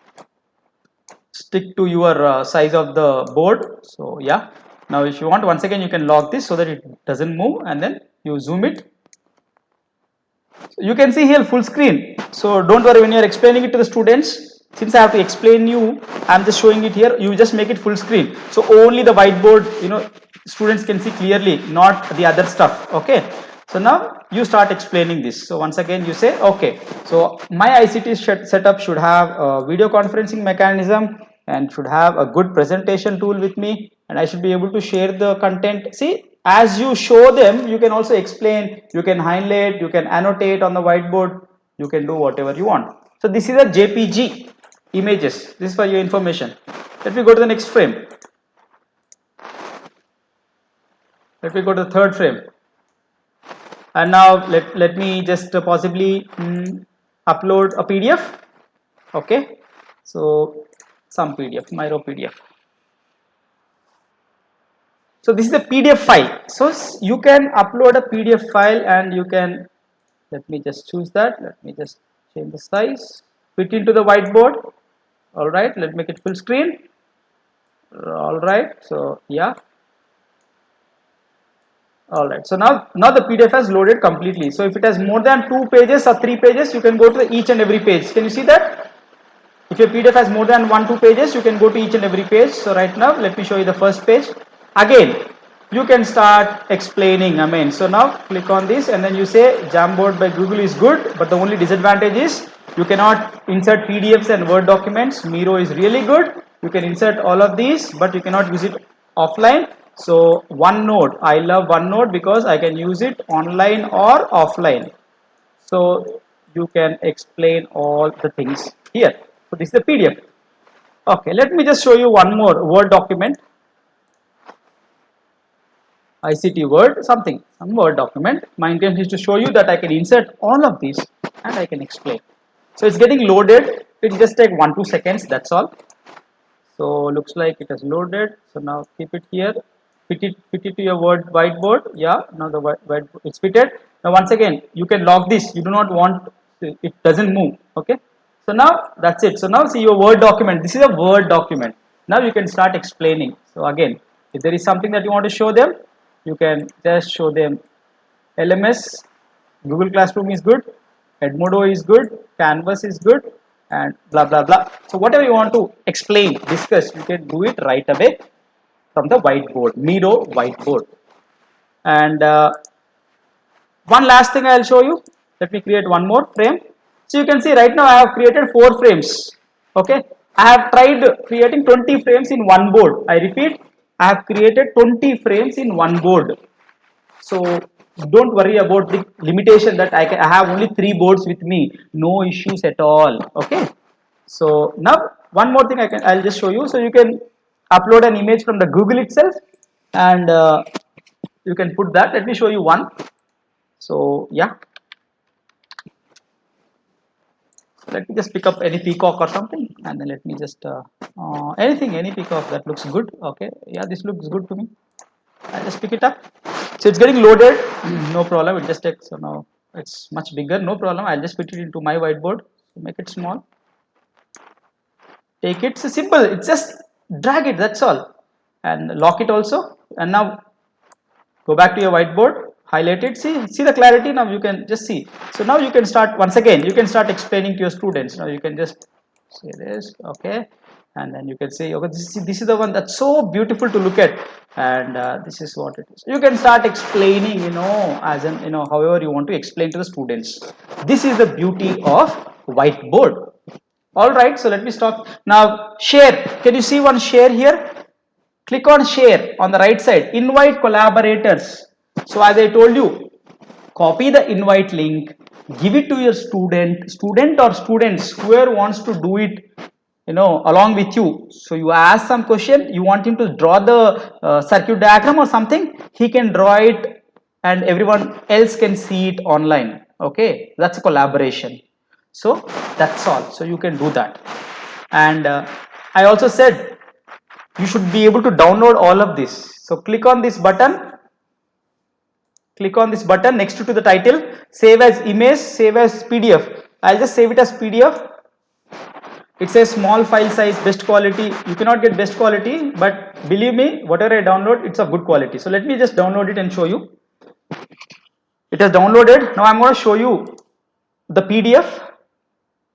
stick to your size of the board. So yeah, now if you want, once again you can lock this so that it doesn't move, and then you zoom it. So you can see here full screen. So don't worry, when you are explaining it to the students, since I have to explain you, I am just showing it here. You just make it full screen, so only the whiteboard, students can see clearly, not the other stuff. Okay, so now you start explaining this. So once again you say, okay, so my ICT setup should have a video conferencing mechanism and should have a good presentation tool with me, and I should be able to share the content. See, as you show them, you can also explain, you can highlight, you can annotate on the whiteboard, you can do whatever you want. So this is a JPG images. This is for your information. Let me go to the next frame. Let me go to the third frame. And now let me just possibly upload a PDF. Okay, so some PDF, Miro PDF. So this is a PDF file. So you can upload a PDF file and you can, let me just choose that. Let me just change the size, fit into the whiteboard. All right, let's make it full screen. All right, so yeah. All right, so now the PDF has loaded completely. So if it has more than 2 pages or 3 pages, you can go to each and every page. Can you see that? If your PDF has more than 1-2 pages, you can go to each and every page. So right now, let me show you the first page. Again, you can start explaining. So now click on this and then you say Jamboard by Google is good, but the only disadvantage is you cannot insert PDFs and Word documents. Miro is really good. You can insert all of these, but you cannot use it offline. So OneNote, I love OneNote because I can use it online or offline. So you can explain all the things here. So this is the PDF. Okay, let me just show you one more Word document. ICT Word, some Word document. My intention is to show you that I can insert all of these and I can explain. So it's getting loaded. It just take 1-2 seconds, that's all. So looks like it has loaded. So now keep it here, fit it to your Word whiteboard. Yeah, now the white it's fitted. Now once again you can lock this. You do not want it doesn't move. Okay, so now that's it. So now see your Word document. This is a Word document. Now you can start explaining. So again, if there is something that you want to show them, you can just show them. LMS, Google Classroom is good, Edmodo is good, Canvas is good, and blah blah blah. So whatever you want to explain, discuss, you can do it right away from the whiteboard, Miro whiteboard. And one last thing I'll show you. Let me create one more frame. So you can see right now I have created 4 frames. Okay, I have tried creating 20 frames in one board. I repeat, I have created 20 frames in one board. So don't worry about the limitation that I have only 3 boards with me. No issues at all. Okay. So now one more thing I'll just show you. So you can upload an image from the Google itself, and you can put that. Let me show you one. So yeah, let me just pick up any peacock or something, and then let me just any peacock that looks good. Okay, yeah, this looks good to me. I'll just pick it up. So it's getting loaded. No problem. It just takes. So now it's much bigger. No problem. I'll just fit it into my whiteboard. Make it small. Take it. It's simple. It's just drag it. That's all, and lock it also. And now go back to your whiteboard. Highlight it. See the clarity. Now you can just see. So now you can start once again. You can start explaining to your students. Now you can just say this. Okay. And then you can say, okay, this is the one that's so beautiful to look at, and this is what it is. You can start explaining, as in, however you want to explain to the students. This is the beauty of whiteboard. All right, so let me stop now. Share. Can you see one share here? Click on share on the right side. Invite collaborators. So as I told you, copy the invite link, give it to your student or students, whoever wants to do it, along with you. So you ask some question, you want him to draw the circuit diagram or something, he can draw it and everyone else can see it online. Okay, that's a collaboration. So that's all. So you can do that. And I also said you should be able to download all of this. So click on this button. Click on this button next to the title, save as image, save as PDF. I'll just save it as PDF. It says small file size, best quality. You cannot get best quality, but believe me, whatever I download, it's of good quality. So let me just download it and show you. It has downloaded. Now I'm going to show you the PDF.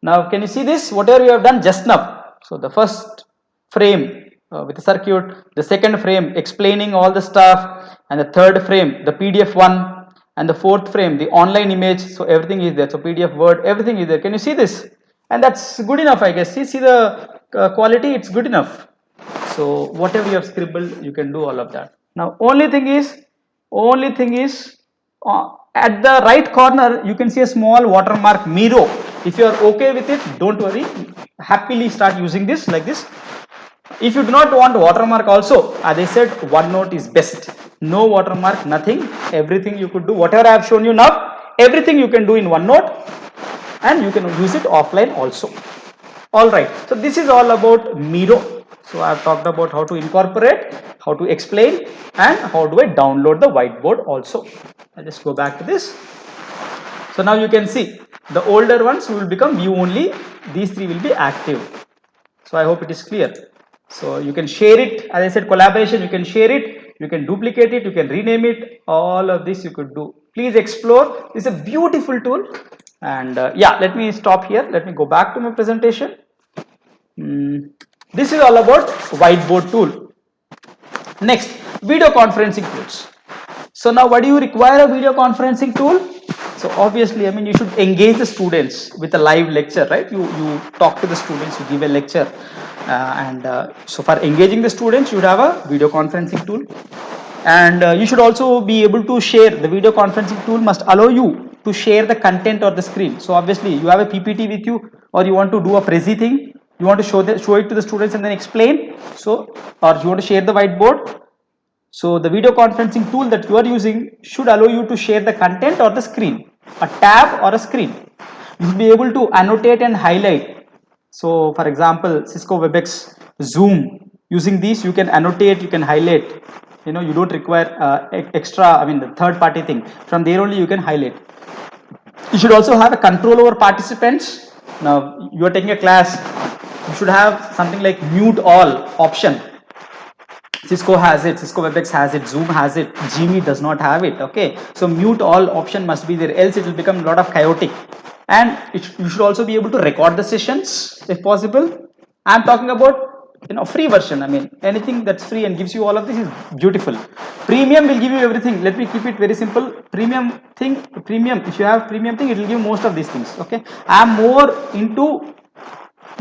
Now can you see this? Whatever you have done just now. So the first frame with the circuit, the second frame explaining all the stuff, and the third frame, the PDF one, and the fourth frame, the online image. So everything is there. So PDF, Word, everything is there. Can you see this? And that's good enough, I guess. See the quality, it's good enough. So whatever you have scribbled, you can do all of that. Now only thing is at the right corner you can see a small watermark Miro. If you are okay with it, don't worry, happily start using this like this. If you do not want watermark also, as I said, OneNote is best. No watermark, nothing, everything you could do, whatever I have shown you now, everything you can do in OneNote, and you can use it offline also. All right, so this is all about Miro. So I have talked about how to incorporate, how to explain, and how do I download the whiteboard also. I'll just go back to this. So now you can see the older ones will become view only, these 3 will be active. So I hope it is clear. So you can share it, as I said, collaboration, you can share it, you can duplicate it, you can rename it, all of this you could do. Please explore. It's a beautiful tool. And yeah, let me stop here. Let me go back to my presentation. This is all about whiteboard tool. Next, video conferencing tools. So now what do you require a video conferencing tool? So obviously, I mean, you should engage the students with a live lecture, right? You talk to the students, you give a lecture, so for engaging the students, you would have a video conferencing tool. And you should also be able to share. The video conferencing tool must allow you to share the content or the screen. So obviously you have a PPT with you, or you want to do a Prezi thing, you want to show it to the students and then explain. So, or you want to share the whiteboard. So the video conferencing tool that you are using should allow you to share the content or the screen, a tab or a screen. You should be able to annotate and highlight. So for example, Cisco WebEx, Zoom, using these you can annotate, you can highlight. You don't require extra, the third party thing. From there only you can highlight. You should also have a control over participants. Now you are taking a class, you should have something like mute all option. Cisco has it, Cisco WebEx has it, Zoom has it, Gmeet does not have it. Okay, so mute all option must be there, else it will become a lot of chaotic. And you should also be able to record the sessions if possible. I'm talking about free version. Anything that's free and gives you all of this is beautiful. Premium will give you everything. Let me keep it very simple. Premium, if you have premium thing, it will give most of these things. Okay, I'm more into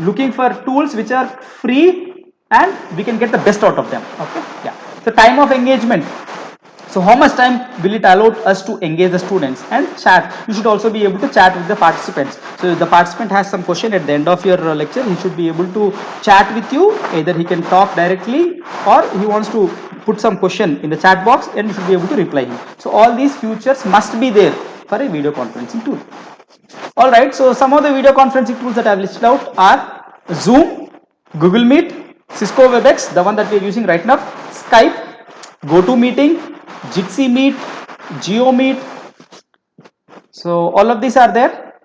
looking for tools which are free and we can get the best out of them. Okay, yeah. So time of engagement. So how much time will it allow us to engage the students and chat? You should also be able to chat with the participants. So if the participant has some question at the end of your lecture, he should be able to chat with you. Either he can talk directly or he wants to put some question in the chat box and you should be able to reply him. So all these features must be there for a video conferencing tool. Alright, so some of the video conferencing tools that I have listed out are Zoom, Google Meet, Cisco WebEx, the one that we are using right now, Skype, GoToMeeting, Jitsi Meet, GeoMeet. So all of these are there.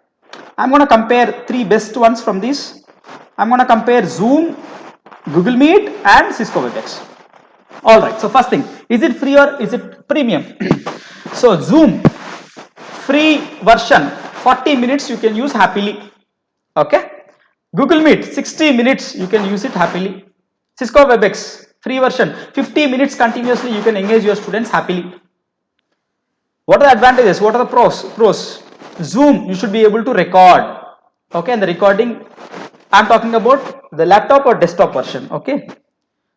I'm going to compare three best ones from these. I'm going to compare Zoom, Google Meet and Cisco WebEx. Alright, so first thing, is it free or is it premium? So Zoom, free version, 40 minutes you can use happily. Okay. Google Meet, 60 minutes you can use it happily. Cisco WebEx, free version, 50 minutes continuously you can engage your students happily. What are the advantages? What are the pros? Zoom, you should be able to record. Okay, and the recording, I'm talking about the laptop or desktop version. Okay.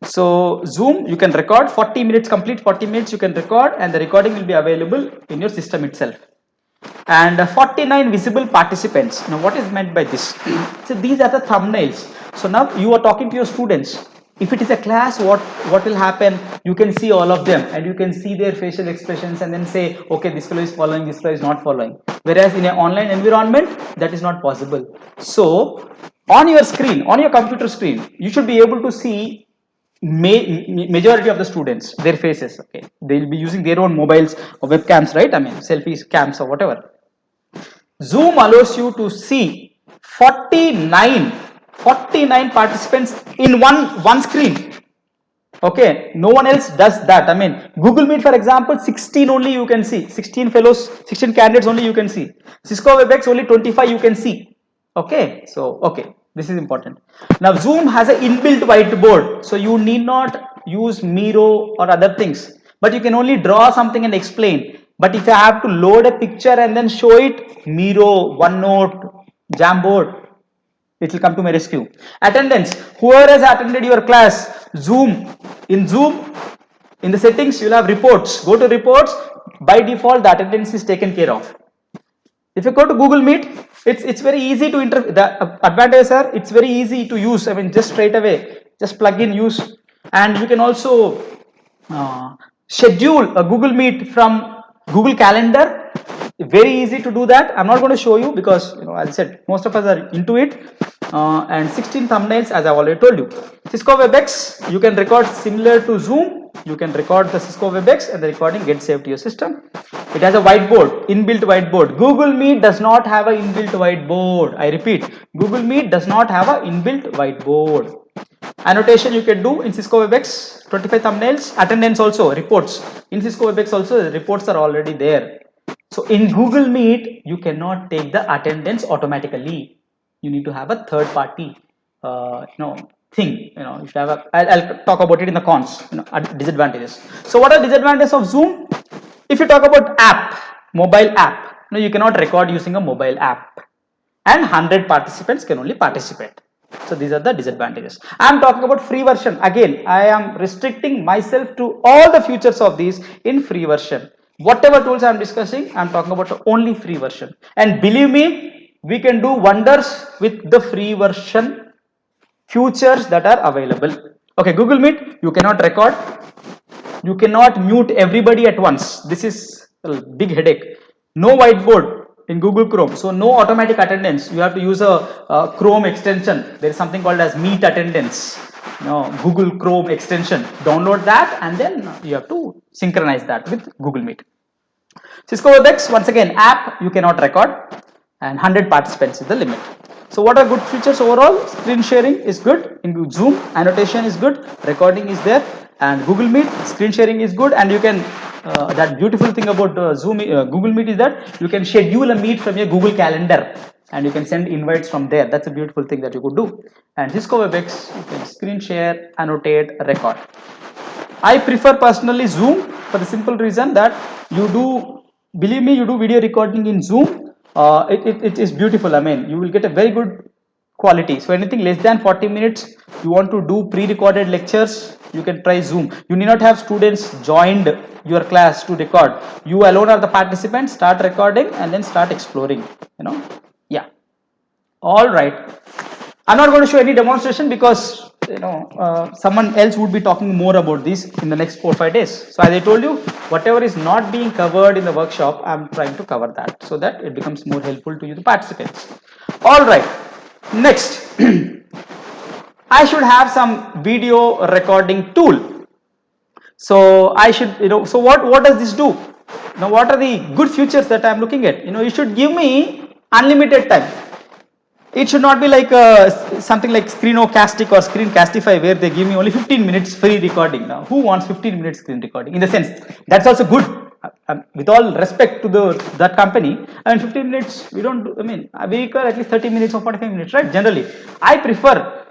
So Zoom, you can record 40 minutes, complete 40 minutes you can record, and the recording will be available in your system itself. And 49 visible participants. Now what is meant by this? So these are the thumbnails. So now you are talking to your students. If it is a class, what will happen? You can see all of them and you can see their facial expressions and then say, okay, this fellow is following, this fellow is not following. Whereas in an online environment, that is not possible. So on your screen, on your computer screen, you should be able to see majority of the students, their faces. Okay, they will be using their own mobiles or webcams, right? Selfies, cams or whatever. Zoom allows you to see 49 participants in one screen. Okay, no one else does that. Google Meet, for example, 16 only you can see, 16 fellows, 16 candidates only you can see. Cisco WebEx only 25 you can see. Okay, so okay, this is important. Now Zoom has an inbuilt whiteboard, so you need not use Miro or other things, but you can only draw something and explain. But if I have to load a picture and then show it, Miro, OneNote, Jamboard, it will come to my rescue. Attendance, whoever has attended your class, Zoom, in the settings you will have reports. Go to reports, by default the attendance is taken care of. If you go to Google Meet, it's very easy to the advantages are it's very easy to use. Just straight away, just plug in, use, and you can also schedule a Google Meet from Google Calendar. Very easy to do that. I'm not going to show you because as I said, most of us are into it. And 16 thumbnails, as I've already told you. Cisco WebEx, you can record similar to Zoom. You can record the Cisco WebEx and the recording gets saved to your system. It has a whiteboard, inbuilt whiteboard. Google Meet does not have an inbuilt whiteboard. I repeat, Google Meet does not have an inbuilt whiteboard. Annotation you can do in Cisco WebEx, 25 thumbnails. Attendance also, reports. In Cisco WebEx also, the reports are already there. So in Google Meet, you cannot take the attendance automatically. You need to have a third party thing. You should have I'll talk about it in the cons, disadvantages. So what are disadvantages of Zoom? If you talk about app, mobile app, you cannot record using a mobile app, and 100 participants can only participate. So these are the disadvantages. I am talking about free version. Again, I am restricting myself to all the features of these in free version. Whatever tools I'm discussing, I'm talking about the only free version. And believe me, we can do wonders with the free version features that are available. Okay, Google Meet, you cannot record, you cannot mute everybody at once. This is a big headache. No whiteboard in Google Chrome, so no automatic attendance. You have to use a Chrome extension. There is something called as Meet Attendance. No, Google Chrome extension. Download that and then you have to synchronize that with Google Meet. Cisco WebEx, once again, app, you cannot record, and 100 participants is the limit. So what are good features overall? Screen sharing is good in Zoom, annotation is good, recording is there, and Google Meet, screen sharing is good, and you can, that beautiful thing about Google Meet is that you can schedule a meet from your Google Calendar and you can send invites from there. That's a beautiful thing that you could do. And Cisco WebEx, you can screen share, annotate, record. I prefer personally Zoom for the simple reason that you do, believe me, you do video recording in Zoom. It is beautiful. I mean, you will get a very good quality. So anything less than 40 minutes, you want to do pre-recorded lectures, you can try Zoom. You need not have students joined your class to record. You alone are the participants. Start recording and then start exploring. Yeah. All right. I'm not going to show any demonstration because someone else would be talking more about this in the next 4 or 5 days. So as I told you, whatever is not being covered in the workshop, I'm trying to cover that so that it becomes more helpful to you, the participants. All right. Next, I should have some video recording tool. So I should, so what does this do? Now, what are the good features that I'm looking at? You should give me unlimited time. It should not be like something like Screenocastic or Screencastify where they give me only 15 minutes free recording. Now, who wants 15 minutes screen recording? In the sense, that's also good. With all respect to that company, I mean 15 minutes we don't do, I mean we require at least 30 minutes or 45 minutes, right? Generally, I prefer.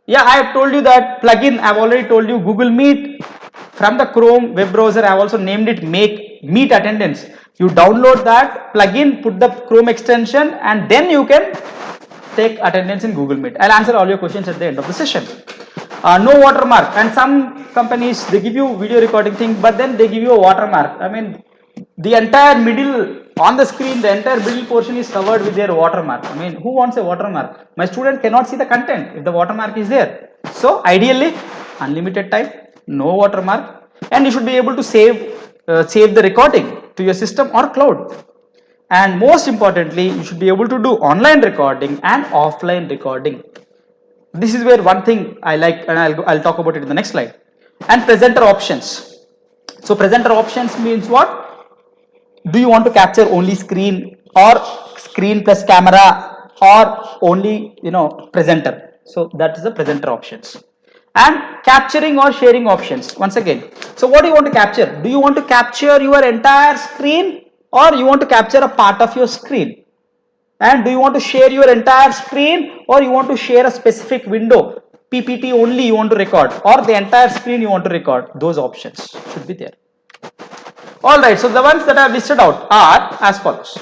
Yeah, I have told you that plugin. I've already told you Google Meet from the Chrome web browser. I've also named it Meet Attendance. You download that plugin, put the Chrome extension, and then you can take attendance in Google Meet. I'll answer all your questions at the end of the session. No watermark, and some companies they give you video recording thing, but then they give you a watermark. I mean, the entire middle on the screen, the entire middle portion is covered with their watermark. I mean, who wants a watermark? My student cannot see the content if the watermark is there. So ideally, unlimited time, no watermark, and you should be able to save the recording to your system or cloud. And most importantly, you should be able to do online recording and offline recording. This is where one thing I like, and I'll talk about it in the next slide. And presenter options. So presenter options means what? Do you want to capture only screen or screen plus camera or only presenter? So that is the presenter options. And capturing or sharing options once again. So what do you want to capture? Do you want to capture your entire screen or you want to capture a part of your screen? And do you want to share your entire screen or you want to share a specific window? PPT only you want to record or the entire screen you want to record? Those options should be there. Alright, so the ones that I have listed out are as follows.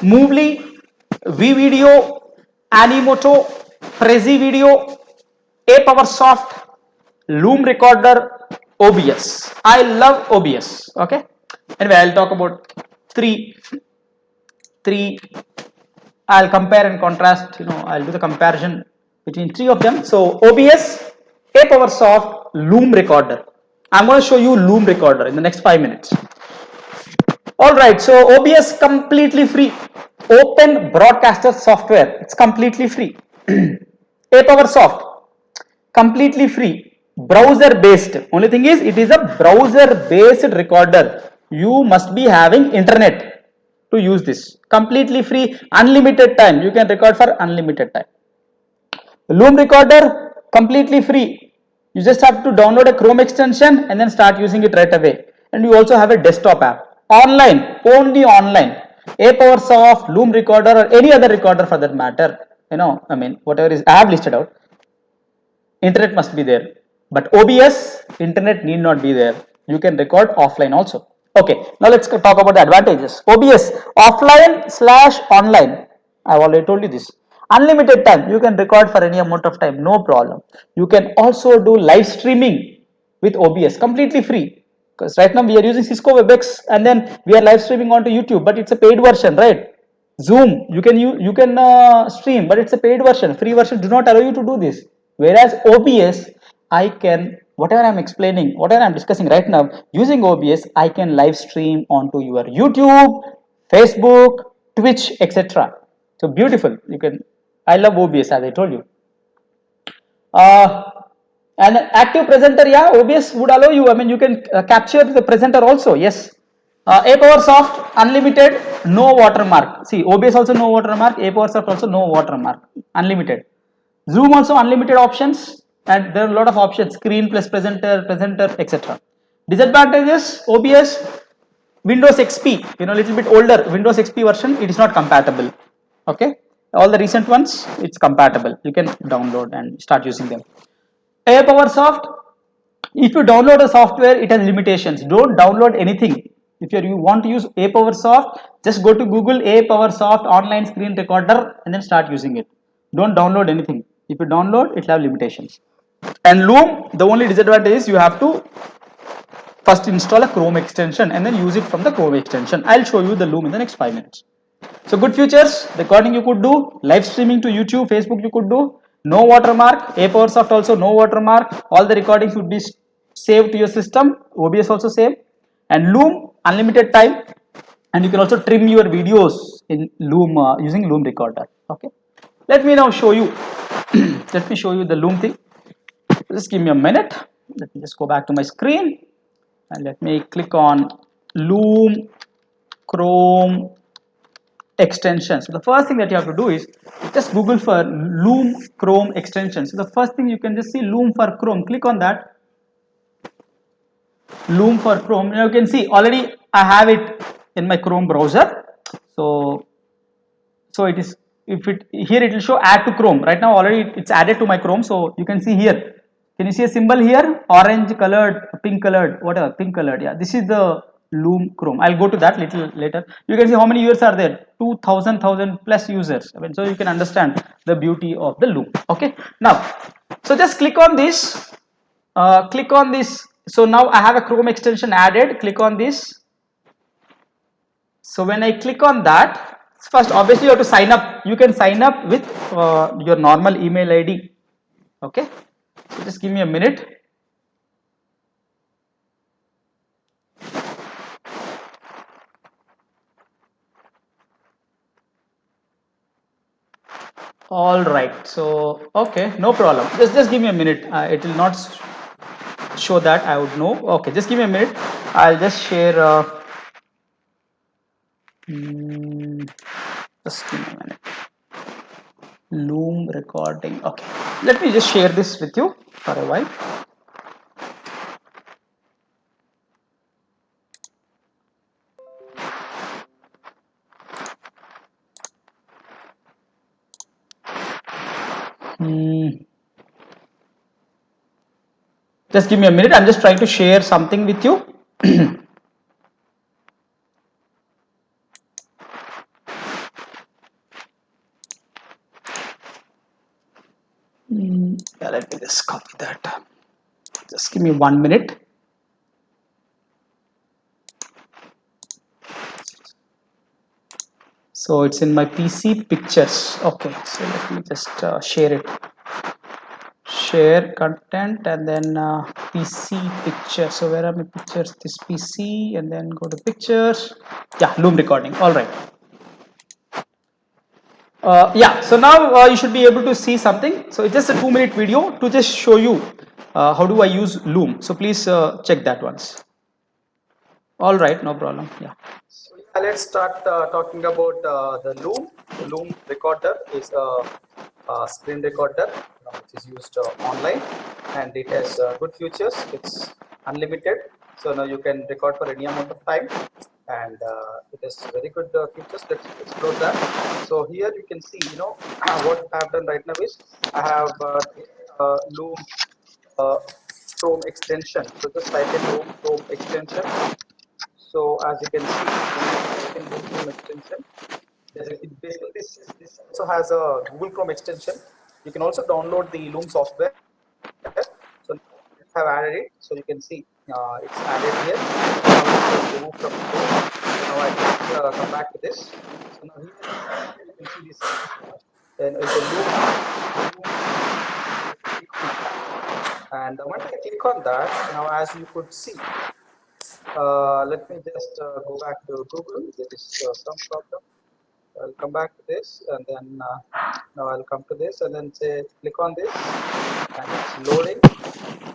Movely, vVideo, Animoto, Prezi Video, APowerSoft, Loom Recorder, OBS. I love OBS. Okay. Anyway, I'll talk about three. I'll compare and contrast. I'll do the comparison between three of them. So OBS, APowerSoft, Loom Recorder. I'm going to show you Loom Recorder in the next 5 minutes. Alright, so OBS completely free. Open broadcaster software. It's completely free. APowerSoft, completely free. Browser based. Only thing is, it is a browser based recorder. You must be having internet to use this. Completely free, unlimited time. You can record for unlimited time. Loom Recorder, completely free. You just have to download a Chrome extension and then start using it right away. And you also have a desktop app. Online, only online. APowerSoft, Loom Recorder, or any other recorder for that matter. I mean, whatever is I have listed out. Internet must be there. But OBS, internet need not be there. You can record offline also. Okay, now let's talk about the advantages. OBS, offline/online. I've already told you this. Unlimited time, you can record for any amount of time, no problem. You can also do live streaming with OBS, completely free. Because right now we are using Cisco WebEx and then we are live streaming onto YouTube, but it's a paid version, right? Zoom, you can stream, but it's a paid version. Free version do not allow you to do this. Whereas OBS, I can, whatever I'm explaining, whatever I'm discussing right now, using OBS, I can live stream onto your YouTube, Facebook, Twitch, etc. So beautiful. You can. I love OBS as I told you. Uh, an active presenter, yeah, OBS would allow you. I mean, you can capture the presenter also. Yes. APowerSoft Unlimited, no watermark. See, OBS also no watermark. APowerSoft also no watermark. Unlimited. Zoom also unlimited options, and there are a lot of options. Screen plus presenter, etc. Disadvantages: OBS, Windows XP, little bit older Windows XP version, it is not compatible. Okay, all the recent ones, it's compatible. You can download and start using them. APowerSoft, if you download a software, it has limitations. Don't download anything. If you want to use APowerSoft, just go to Google APowerSoft online screen recorder and then start using it. Don't download anything. If you download, it will have limitations. And Loom, the only disadvantage is you have to first install a Chrome extension and then use it from the Chrome extension. I'll show you the Loom in the next 5 minutes. So good features: recording you could do, live streaming to YouTube, Facebook you could do, no watermark, APowerSoft also no watermark, all the recordings would be saved to your system, OBS also save, and Loom unlimited time, and you can also trim your videos in Loom using Loom recorder. Okay, let me now show you, let me show you the Loom thing. Just give me a minute, let me just go back to my screen and let me click on Loom Chrome extension. So the first thing that you have to do is just Google for Loom Chrome extension. So the first thing you can just see Loom for Chrome. Click on that. Loom for Chrome. Now you can see already I have it in my Chrome browser. So it is, if it here it will show add to Chrome. Right now already it's added to my Chrome. So you can see here. Can you see a symbol here? Orange colored, pink colored, whatever, pink colored. Yeah, this is the Loom Chrome. I'll go to that little later. You can see how many users are there. 2,000 plus users. I mean, so you can understand the beauty of the Loom. Okay. Now, so just click on this. Click on this. So now I have a Chrome extension added. Click on this. So when I click on that, first obviously you have to sign up. You can sign up with your normal email ID. Okay. So just give me a minute. All right. So okay, no problem. Just give me a minute. It will not show that. I would know. Okay, just give me a minute. I'll just share. Just give me a minute. Loom recording. Okay, let me just share this with you for a while. Just give me a minute. I'm just trying to share something with you. Yeah, let me just copy that. Just give me 1 minute. So it's in my PC pictures. Okay, so let me just share it. Share content and then PC picture. So where are my pictures? This PC and then go to pictures. Yeah, Loom recording. All right. Yeah, so now you should be able to see something. So it's just a 2-minute video to just show you how do I use Loom. So please check that once. All right, no problem. Yeah. So let's start talking about the Loom. The Loom recorder is a screen recorder which is used online, and it has good features. It's unlimited, so now you can record for any amount of time, and it has very good features. Let's explore that. So here you can see, what I have done right now is I have Loom uh, Chrome extension. So just type in Loom Chrome extension. So as you can see, when you type in Google Chrome extension, it basically this also has a Google Chrome extension. You can also download the Loom software. So have added it, so you can see it's added here. Now it says remove from loop. So now I just come back to this. So now here you can see this. Then it's a loop. Click on that. And once I click on that, now as you could see, let me just go back to Google. There is some problem. I'll come back to this, and then now I'll come to this, and then say click on this, and it's loading.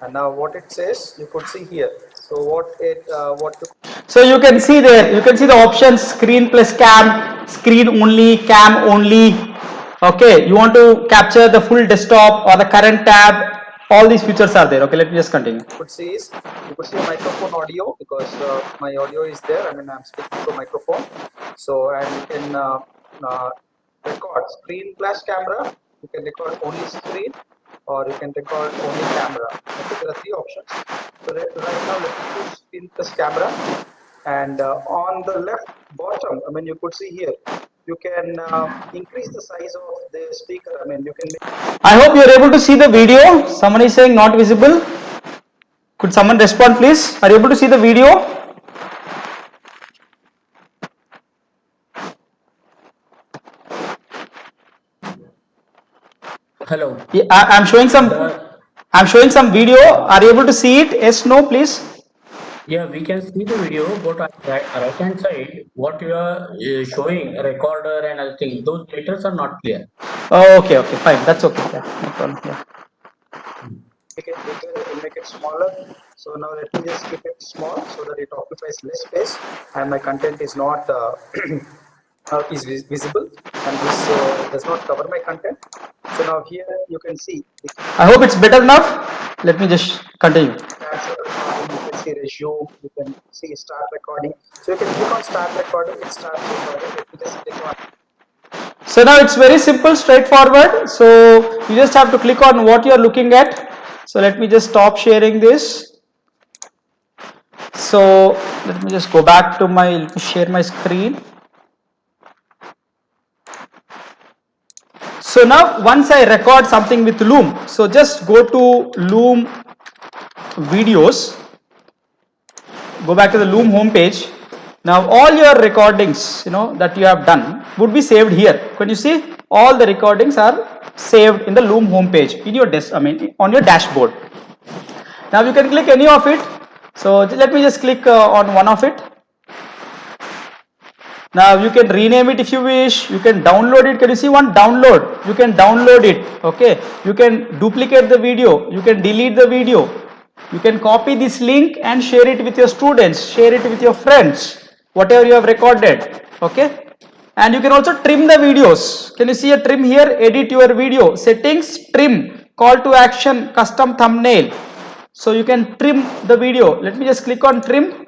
And now what it says, you could see here. So what you So you can see there, you can see the options screen plus cam, screen only, cam only. Okay, you want to capture the full desktop or the current tab, all these features are there. Okay, let me just continue. could see is you could see a microphone audio because my audio is there. I mean, I'm speaking to a microphone. So, and you can record screen plus camera. You can record only screen, or you can record only camera. Okay, there are three options. So right now, let me choose screen plus camera. And on the left bottom, I mean, you could see here, you can increase the size of the speaker. I mean, you can make. I hope you are able to see the video. Someone is saying not visible. Could someone respond, please? Are you able to see the video? Hello. Yeah, I'm showing some. I'm showing some video. Are you able to see it? Yes, no, please. Yeah, we can see the video, but on right hand side, what you are showing, recorder and other things, those letters are not clear. Oh, okay, okay, fine. That's okay. Yeah, no problem. Yeah. Make it bigger, make it smaller. So now let me just keep it small so that it occupies less space and my content is not is visible, and this does not cover my content. So now here you can see. I hope it's better enough. Let me just continue. You can see resume. You can see start recording. So you can click on start recording. It starts recording. Let me just click on. So now it's very simple, straightforward. So you just have to click on what you are looking at. So let me just stop sharing this. So let me just go back to my, share my screen. So now once I record something with Loom, so just go to Loom videos, go back to the Loom homepage. Now all your recordings, that you have done would be saved here. Can you see? All the recordings are saved in the Loom homepage in your on your dashboard. Now you can click any of it. So let me just click on one of it. Now you can rename it if you wish. You can download it. Can you see one download? You can download it. Okay. You can duplicate the video. You can delete the video. You can copy this link and share it with your students. Share it with your friends. Whatever you have recorded. Okay. And you can also trim the videos. Can you see a trim here? Edit your video. Settings, trim, call to action, custom thumbnail. So you can trim the video. Let me just click on trim.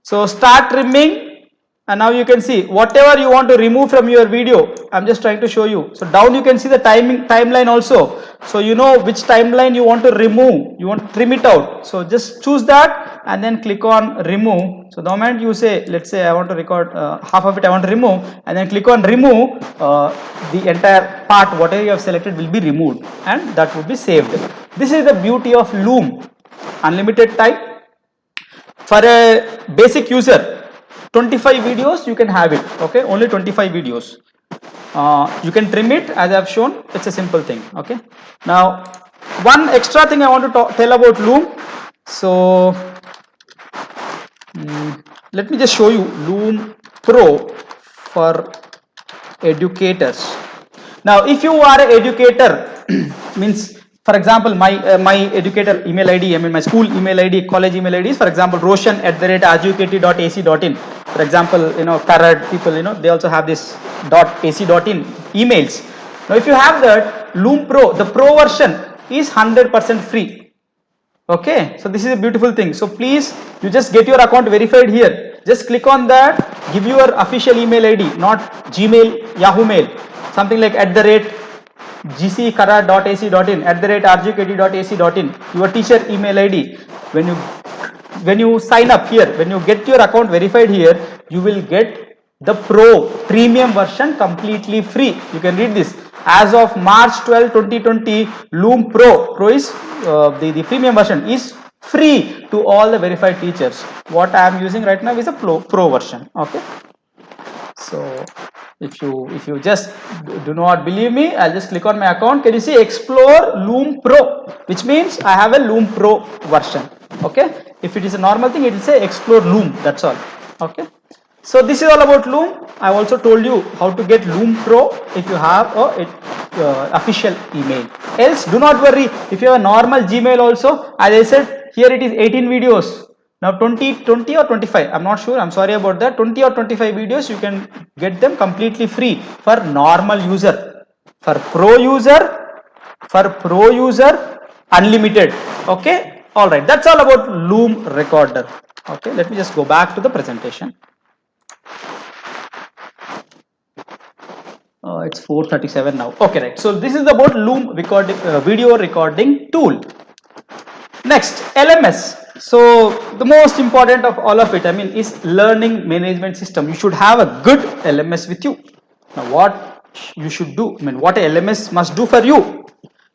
So start trimming, and now you can see whatever you want to remove from your video. I'm just trying to show you. So down you can see the timeline also. So you know which timeline you want to remove. You want to trim it out. So just choose that and then click on remove. So the moment you say, let's say I want to record half of it, I want to remove, and then click on remove, the entire part whatever you have selected will be removed and that would be saved. This is the beauty of Loom. Unlimited time. For a basic user, 25 videos you can have it. Okay, only 25 videos. You can trim it as I have shown. It's a simple thing. Okay. Now, one extra thing I want to tell about Loom. So, let me just show you Loom Pro for educators. Now, if you are an educator, means for example, my educator email ID, my school email ID, college email ID is, for example, roshan@rjukt.ac.in. For example, Karad people, they also have this .ac.in emails. Now, if you have that, Loom Pro, the Pro version is 100% free. Okay, so this is a beautiful thing. So please, you just get your account verified here. Just click on that, give your official email ID, not Gmail, Yahoo Mail, something like @gckara.ac.in, @rjukt.ac.in, your teacher email ID. When you sign up here, when you get your account verified here, you will get the Pro premium version completely free. You can read this. as of March 12, 2020, Loom Pro is the premium version is free to all the verified teachers. What I am using right now is a pro version. Okay. So if you just do not believe me, I'll just click on my account. Can you see explore Loom Pro, which means I have a Loom Pro version. Okay. If it is a normal thing, it will say explore Loom. That's all. Okay. So this is all about Loom. I also told you how to get Loom Pro if you have a official email. Else, do not worry. If you have a normal Gmail also, as I said, here it is 18 videos. Now 20 or 25, I'm not sure, I'm sorry about that. 20 or 25 videos, you can get them completely free for normal user. For pro user, unlimited. Okay, all right, that's all about Loom Recorder. Okay, let me just go back to the presentation. It's 4:37 now. Okay, right. So this is about Loom video recording tool. Next, LMS. So the most important of all of it, I mean, is learning management system. You should have a good LMS with you. Now, what you should do, I mean, what a LMS must do for you.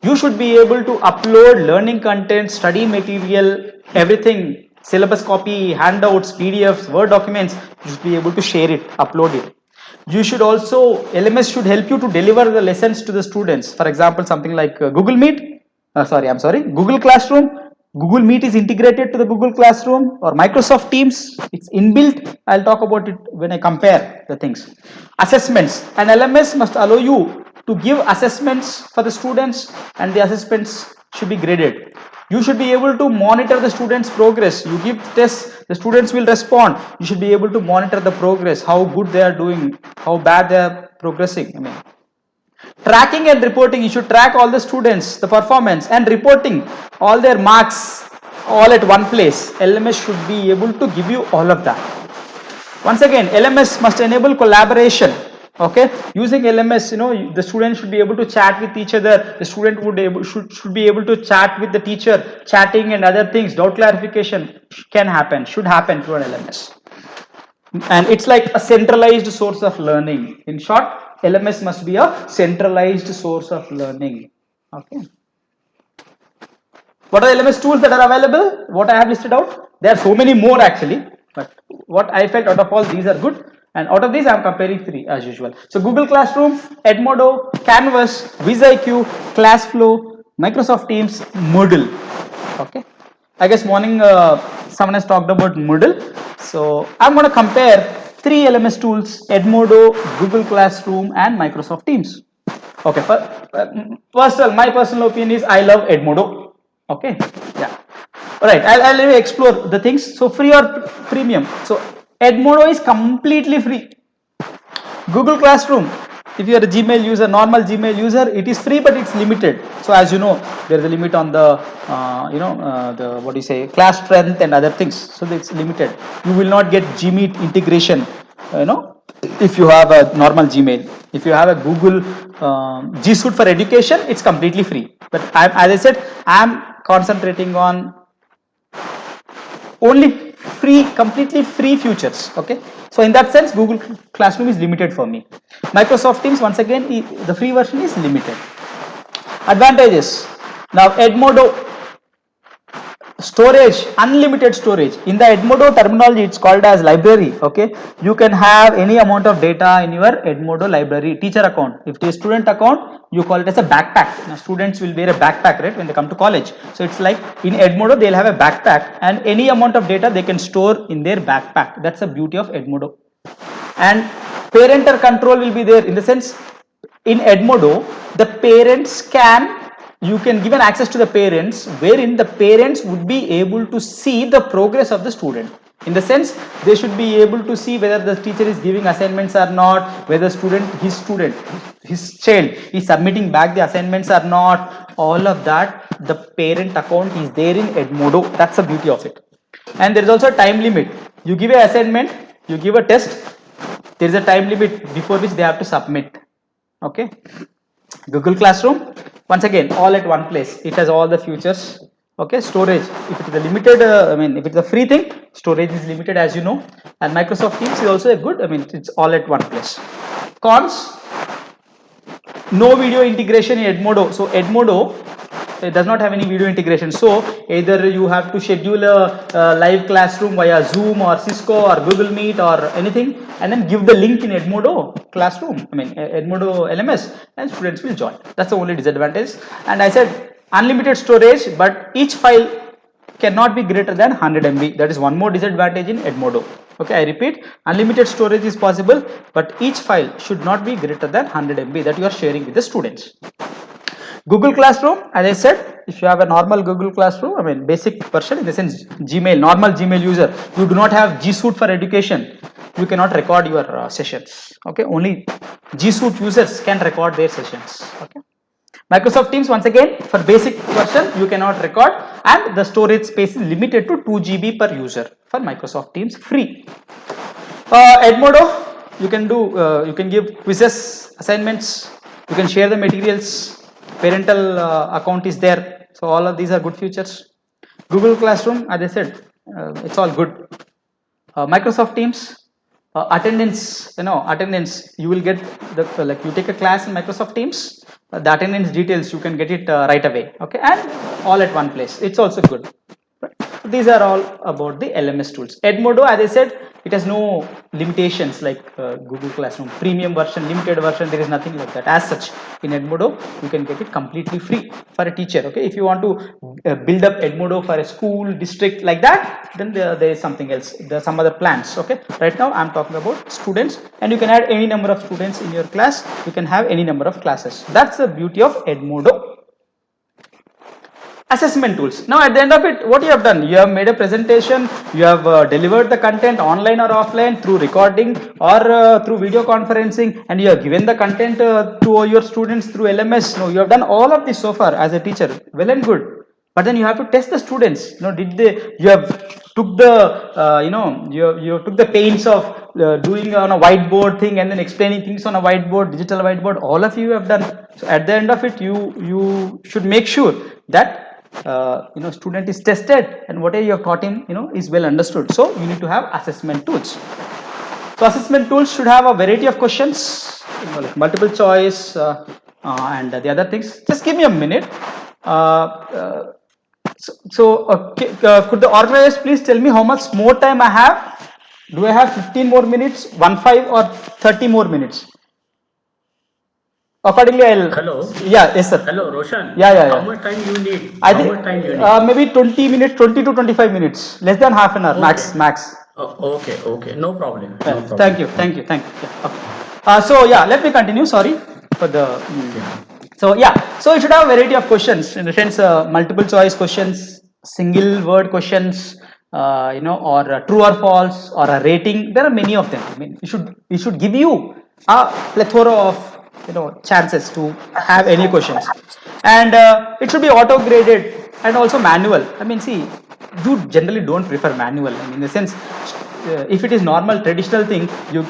You should be able to upload learning content, study material, everything, syllabus copy, handouts, PDFs, Word documents. You should be able to share it, upload it. You should also, LMS should help you to deliver the lessons to the students. For example, something like Google Meet, Google Classroom. Google Meet is integrated to the Google Classroom, or Microsoft Teams, it's inbuilt. I'll talk about it when I compare the things. Assessments, an LMS must allow you to give assessments for the students, and the assessments should be graded. You should be able to monitor the students' progress. You give tests, the students will respond. You should be able to monitor the progress, how good they are doing, how bad they are progressing. I mean, tracking and reporting, you should track all the students, the performance, and reporting all their marks all at one place. LMS should be able to give you all of that. Once again, LMS must enable collaboration. Okay, using LMS, the student should be able to chat with each other. The student should be able to chat with the teacher. Chatting and other things, doubt clarification should happen through an LMS. And it's like a centralized source of learning. In short, LMS must be a centralized source of learning. Okay. What are the LMS tools that are available? What I have listed out? There are so many more actually, but what I felt out of all these are good. And out of these, I am comparing 3 as usual. So Google Classroom, Edmodo, Canvas, VisIQ, ClassFlow, Microsoft Teams, Moodle. Okay. I guess morning someone has talked about Moodle. So I'm going to compare 3 LMS tools: Edmodo, Google Classroom, and Microsoft Teams. Okay. My personal opinion is I love Edmodo. Okay. Yeah. All right. I'll explore the things. So free or premium. So Edmodo is completely free. Google Classroom, if you are a Gmail user, normal Gmail user, it is free, but it's limited. So as you know, there is a limit on the class strength and other things. So it's limited. You will not get Gmeet integration. If you have a normal Gmail. If you have a Google G Suite for education, it's completely free. But as I said, I'm concentrating on only completely free features. Okay. So in that sense, Google Classroom is limited for me. Microsoft Teams, once again, the free version is limited. Advantages. Now Edmodo, storage, unlimited storage. In the Edmodo terminology, it's called as library. Okay, you can have any amount of data in your Edmodo library. Teacher account, if it is student account, you call it as a backpack. Now students will wear a backpack, right, when they come to college. So it's like in Edmodo they'll have a backpack, and any amount of data they can store in their backpack. That's the beauty of Edmodo. And parental control will be there, in the sense, in Edmodo the parents you can give an access to the parents, wherein the parents would be able to see the progress of the student. In the sense, they should be able to see whether the teacher is giving assignments or not, whether his child is submitting back the assignments or not. All of that, the parent account is there in Edmodo. That's the beauty of it. And there is also a time limit. You give an assignment, you give a test, there is a time limit before which they have to submit. Okay. Google Classroom, once again, all at one place. It has all the features. Okay. Storage, if it is a limited, if it's a free thing, storage is limited, as you know. And Microsoft Teams is also a good, it's all at one place. Cons, no video integration in Edmodo. So Edmodo, it does not have any video integration. So either you have to schedule a live classroom via Zoom or Cisco or Google Meet or anything, and then give the link in Edmodo classroom. I mean Edmodo LMS, and students will join. That's the only disadvantage. And I said unlimited storage, but each file cannot be greater than 100 MB. That is one more disadvantage in Edmodo. Okay, I repeat, unlimited storage is possible, but each file should not be greater than 100 MB that you are sharing with the students. Google Classroom, as I said, if you have a normal Google Classroom, I mean basic version, in the sense Gmail, normal Gmail user, you do not have G Suite for education, you cannot record your sessions. Okay, only G Suite users can record their sessions. Okay. Microsoft Teams, once again, for basic version you cannot record, and the storage space is limited to 2 GB per user for Microsoft Teams, free. Edmodo, you can do, you can give quizzes, assignments, you can share the materials, parental account is there, so all of these are good features. Google Classroom, as I said, it's all good. Microsoft Teams, attendance, attendance, you will get the, like you take a class in Microsoft Teams, the attendance details you can get it right away, okay, and all at one place. It's also good. Right? So these are all about the LMS tools. Edmodo, as I said, it has no limitations like Google Classroom premium version, limited version. There is nothing like that. As such, in Edmodo you can get it completely free for a teacher. Okay, if you want to build up Edmodo for a school district like that, then there is something else. There are some other plans. Okay, right now I'm talking about students, and you can add any number of students in your class. You can have any number of classes. That's the beauty of Edmodo. Assessment tools. Now at the end of it, what you have done, you have made a presentation, you have delivered the content online or offline through recording or through video conferencing, and you have given the content to your students through LMS. No, you have done all of this so far as a teacher, well and good, but then you have to test the students. Did they, you have took the you took the pains of doing on a whiteboard thing and then explaining things on a whiteboard, digital whiteboard. All of you have done. So at the end of it, you should make sure that student is tested and whatever you have taught him is well understood. So you need to have assessment tools. So assessment tools should have a variety of questions, like multiple choice and the other things. Just give me a minute. Could the organizers please tell me how much more time I have? Do I have 15 more minutes, 15 or 30 more minutes? Accordingly, I'll. Hello. Yeah, yes, sir. Hello, Roshan. Yeah. How much time you need? I think maybe 20 minutes, 20 to 25 minutes, less than half an hour, Okay. max. Okay. No problem. Thank you. Yeah, okay. So yeah, let me continue. Sorry for the. So you should have a variety of questions, in the sense multiple choice questions, single word questions, or true or false, or a rating. There are many of them. I mean, it should give you a plethora of chances to have any questions, and it should be auto graded and also manual. I mean, see, you generally don't prefer manual. I mean, in the sense, if it is normal traditional thing, you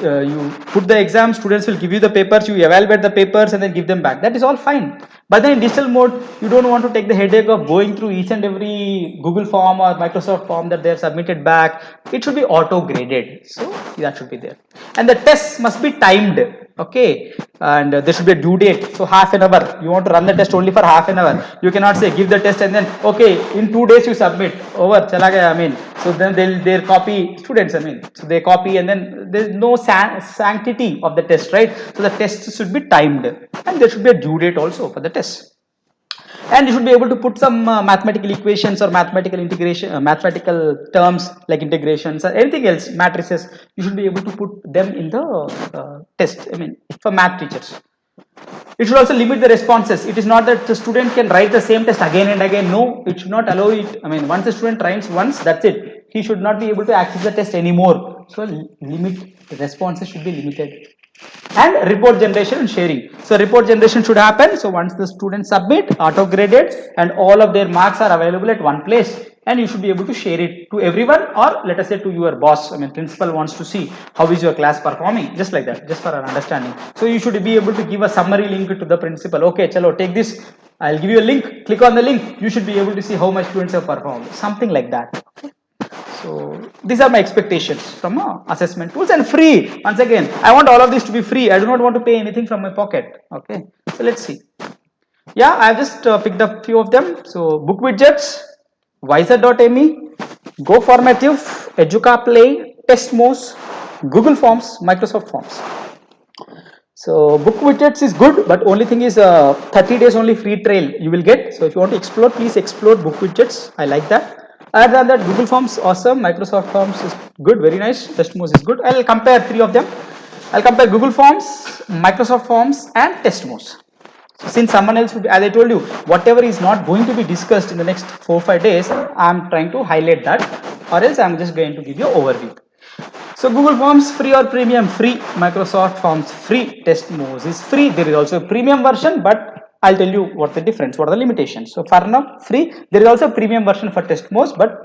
put the exam, students will give you the papers, you evaluate the papers and then give them back. That is all fine. But then in digital mode, you don't want to take the headache of going through each and every Google form or Microsoft form that they have submitted back. It should be auto graded. So that should be there. And the tests must be timed. Okay, and there should be a due date. So half an hour. You want to run the test only for half an hour. You cannot say give the test and then okay, in 2 days you submit. Over, chala gaya. I mean, so then they'll copy students. I mean, so they copy and then there's no sanctity of the test, right? So the test should be timed, and there should be a due date also for the test. And you should be able to put some mathematical equations or mathematical integration, mathematical terms like integrations or anything else, matrices. You should be able to put them in the test. I mean, for math teachers. It should also limit the responses. It is not that the student can write the same test again and again. No, it should not allow it. I mean, once the student tries once, that's it. He should not be able to access the test anymore. So responses should be limited. And report generation and sharing. So report generation should happen. So once the students submit, auto graded, and all of their marks are available at one place, and you should be able to share it to everyone, or let us say to your boss. I mean, principal wants to see how is your class performing, just like that, just for an understanding. So you should be able to give a summary link to the principal. Okay, chalo, take this. I'll give you a link. Click on the link. You should be able to see how my students have performed. Something like that. Okay. So these are my expectations from assessment tools, and free. Once again, I want all of this to be free. I do not want to pay anything from my pocket. Okay, so let's see. Yeah, I've just picked up few of them. So book widgets, Wiser.me, Go Formative, Educa Play, Testmos, Google Forms, Microsoft Forms. So book widgets is good, but only thing is 30 days only free trial you will get. So if you want to explore, please explore book widgets. I like that. Other than that, Google Forms awesome, Microsoft Forms is good, very nice. Testmos is good. I'll compare three of them. I'll compare Google Forms, Microsoft Forms, and Testmos. Since someone else would, as I told you, whatever is not going to be discussed in the next 4-5 days, I'm trying to highlight that, or else I'm just going to give you an overview. So Google Forms free or premium? Free. Microsoft Forms free. Testmos is free. There is also a premium version, but I'll tell you what the difference, what are the limitations. So for now, free. There is also a premium version for Testmos, but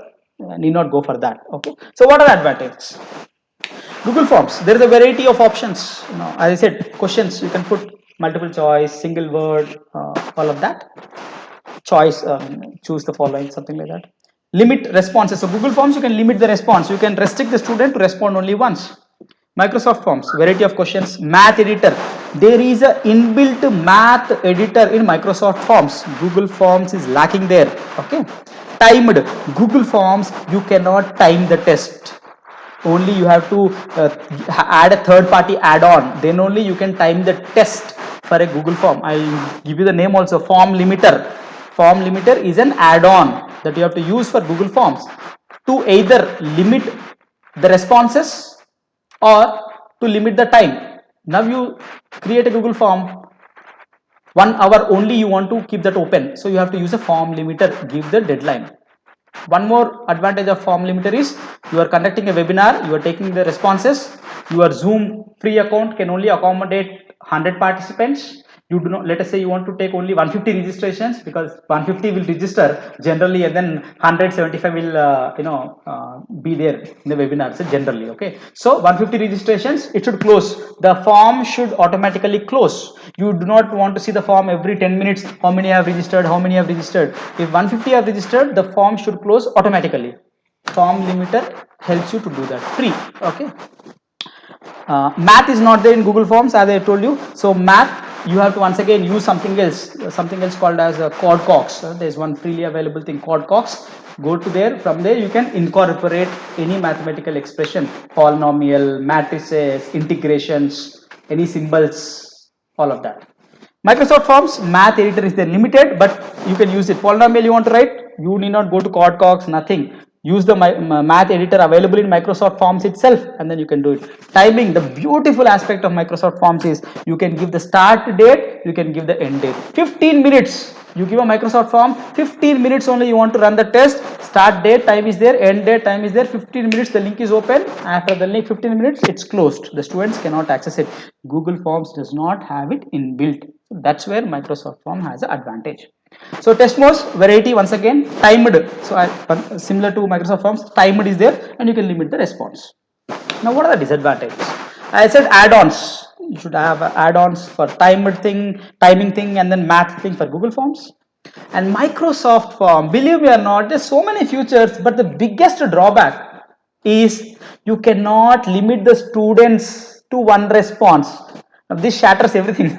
need not go for that. Okay. So what are the advantages? Google Forms, there is a variety of options. As I said, questions you can put multiple choice, single word, all of that. Choice, choose the following, something like that. Limit responses. So Google Forms, you can limit the response. You can restrict the student to respond only once. Microsoft Forms, variety of questions. Math editor. There is a inbuilt math editor in Microsoft Forms. Google Forms is lacking there. Okay. Timed. Google Forms, you cannot time the test. Only you have to add a third party add-on, then only you can time the test for a Google Form. I'll give you the name also. Form limiter. Form limiter is an add-on that you have to use for Google Forms to either limit the responses or to limit the time. Now you create a Google Form, 1 hour only you want to keep that open, so you have to use a form limiter, give the deadline. One more advantage of form limiter is you are conducting a webinar, you are taking the responses, your Zoom free account can only accommodate 100 participants. You do not, let us say you want to take only 150 registrations, because 150 will register generally, and then 175 will be there in the webinar. So generally, okay. So 150 registrations, it should close. The form should automatically close. You do not want to see the form every 10 minutes. How many have registered? How many have registered? If 150 have registered, the form should close automatically. Form limiter helps you to do that. Free. Okay. Math is not there in Google Forms, as I told you. So math, you have to once again use something else called as Quadcox. There is one freely available thing, Quadcox. Go to there. From there you can incorporate any mathematical expression, polynomial, matrices, integrations, any symbols, all of that. Microsoft Forms, math editor is there, limited, but you can use it. Polynomial you want to write, you need not go to Quadcox, nothing. Use the math editor available in Microsoft Forms itself, and then you can do it. Timing, the beautiful aspect of Microsoft Forms is you can give the start date, you can give the end date. 15 minutes, you give a Microsoft Form, 15 minutes only you want to run the test. Start date, time is there, end date, time is there. 15 minutes, the link is open. After the link 15 minutes, it's closed. The students cannot access it. Google Forms does not have it inbuilt. That's where Microsoft Form has an advantage. So Testmos, variety, once again, timed. So similar to Microsoft Forms, timed is there, and you can limit the response. Now what are the disadvantages? I said add-ons. You should have add-ons for timing thing, and then math thing for Google Forms. And Microsoft Form, believe me or not, there's so many features, but the biggest drawback is you cannot limit the students to one response. Now, this shatters everything.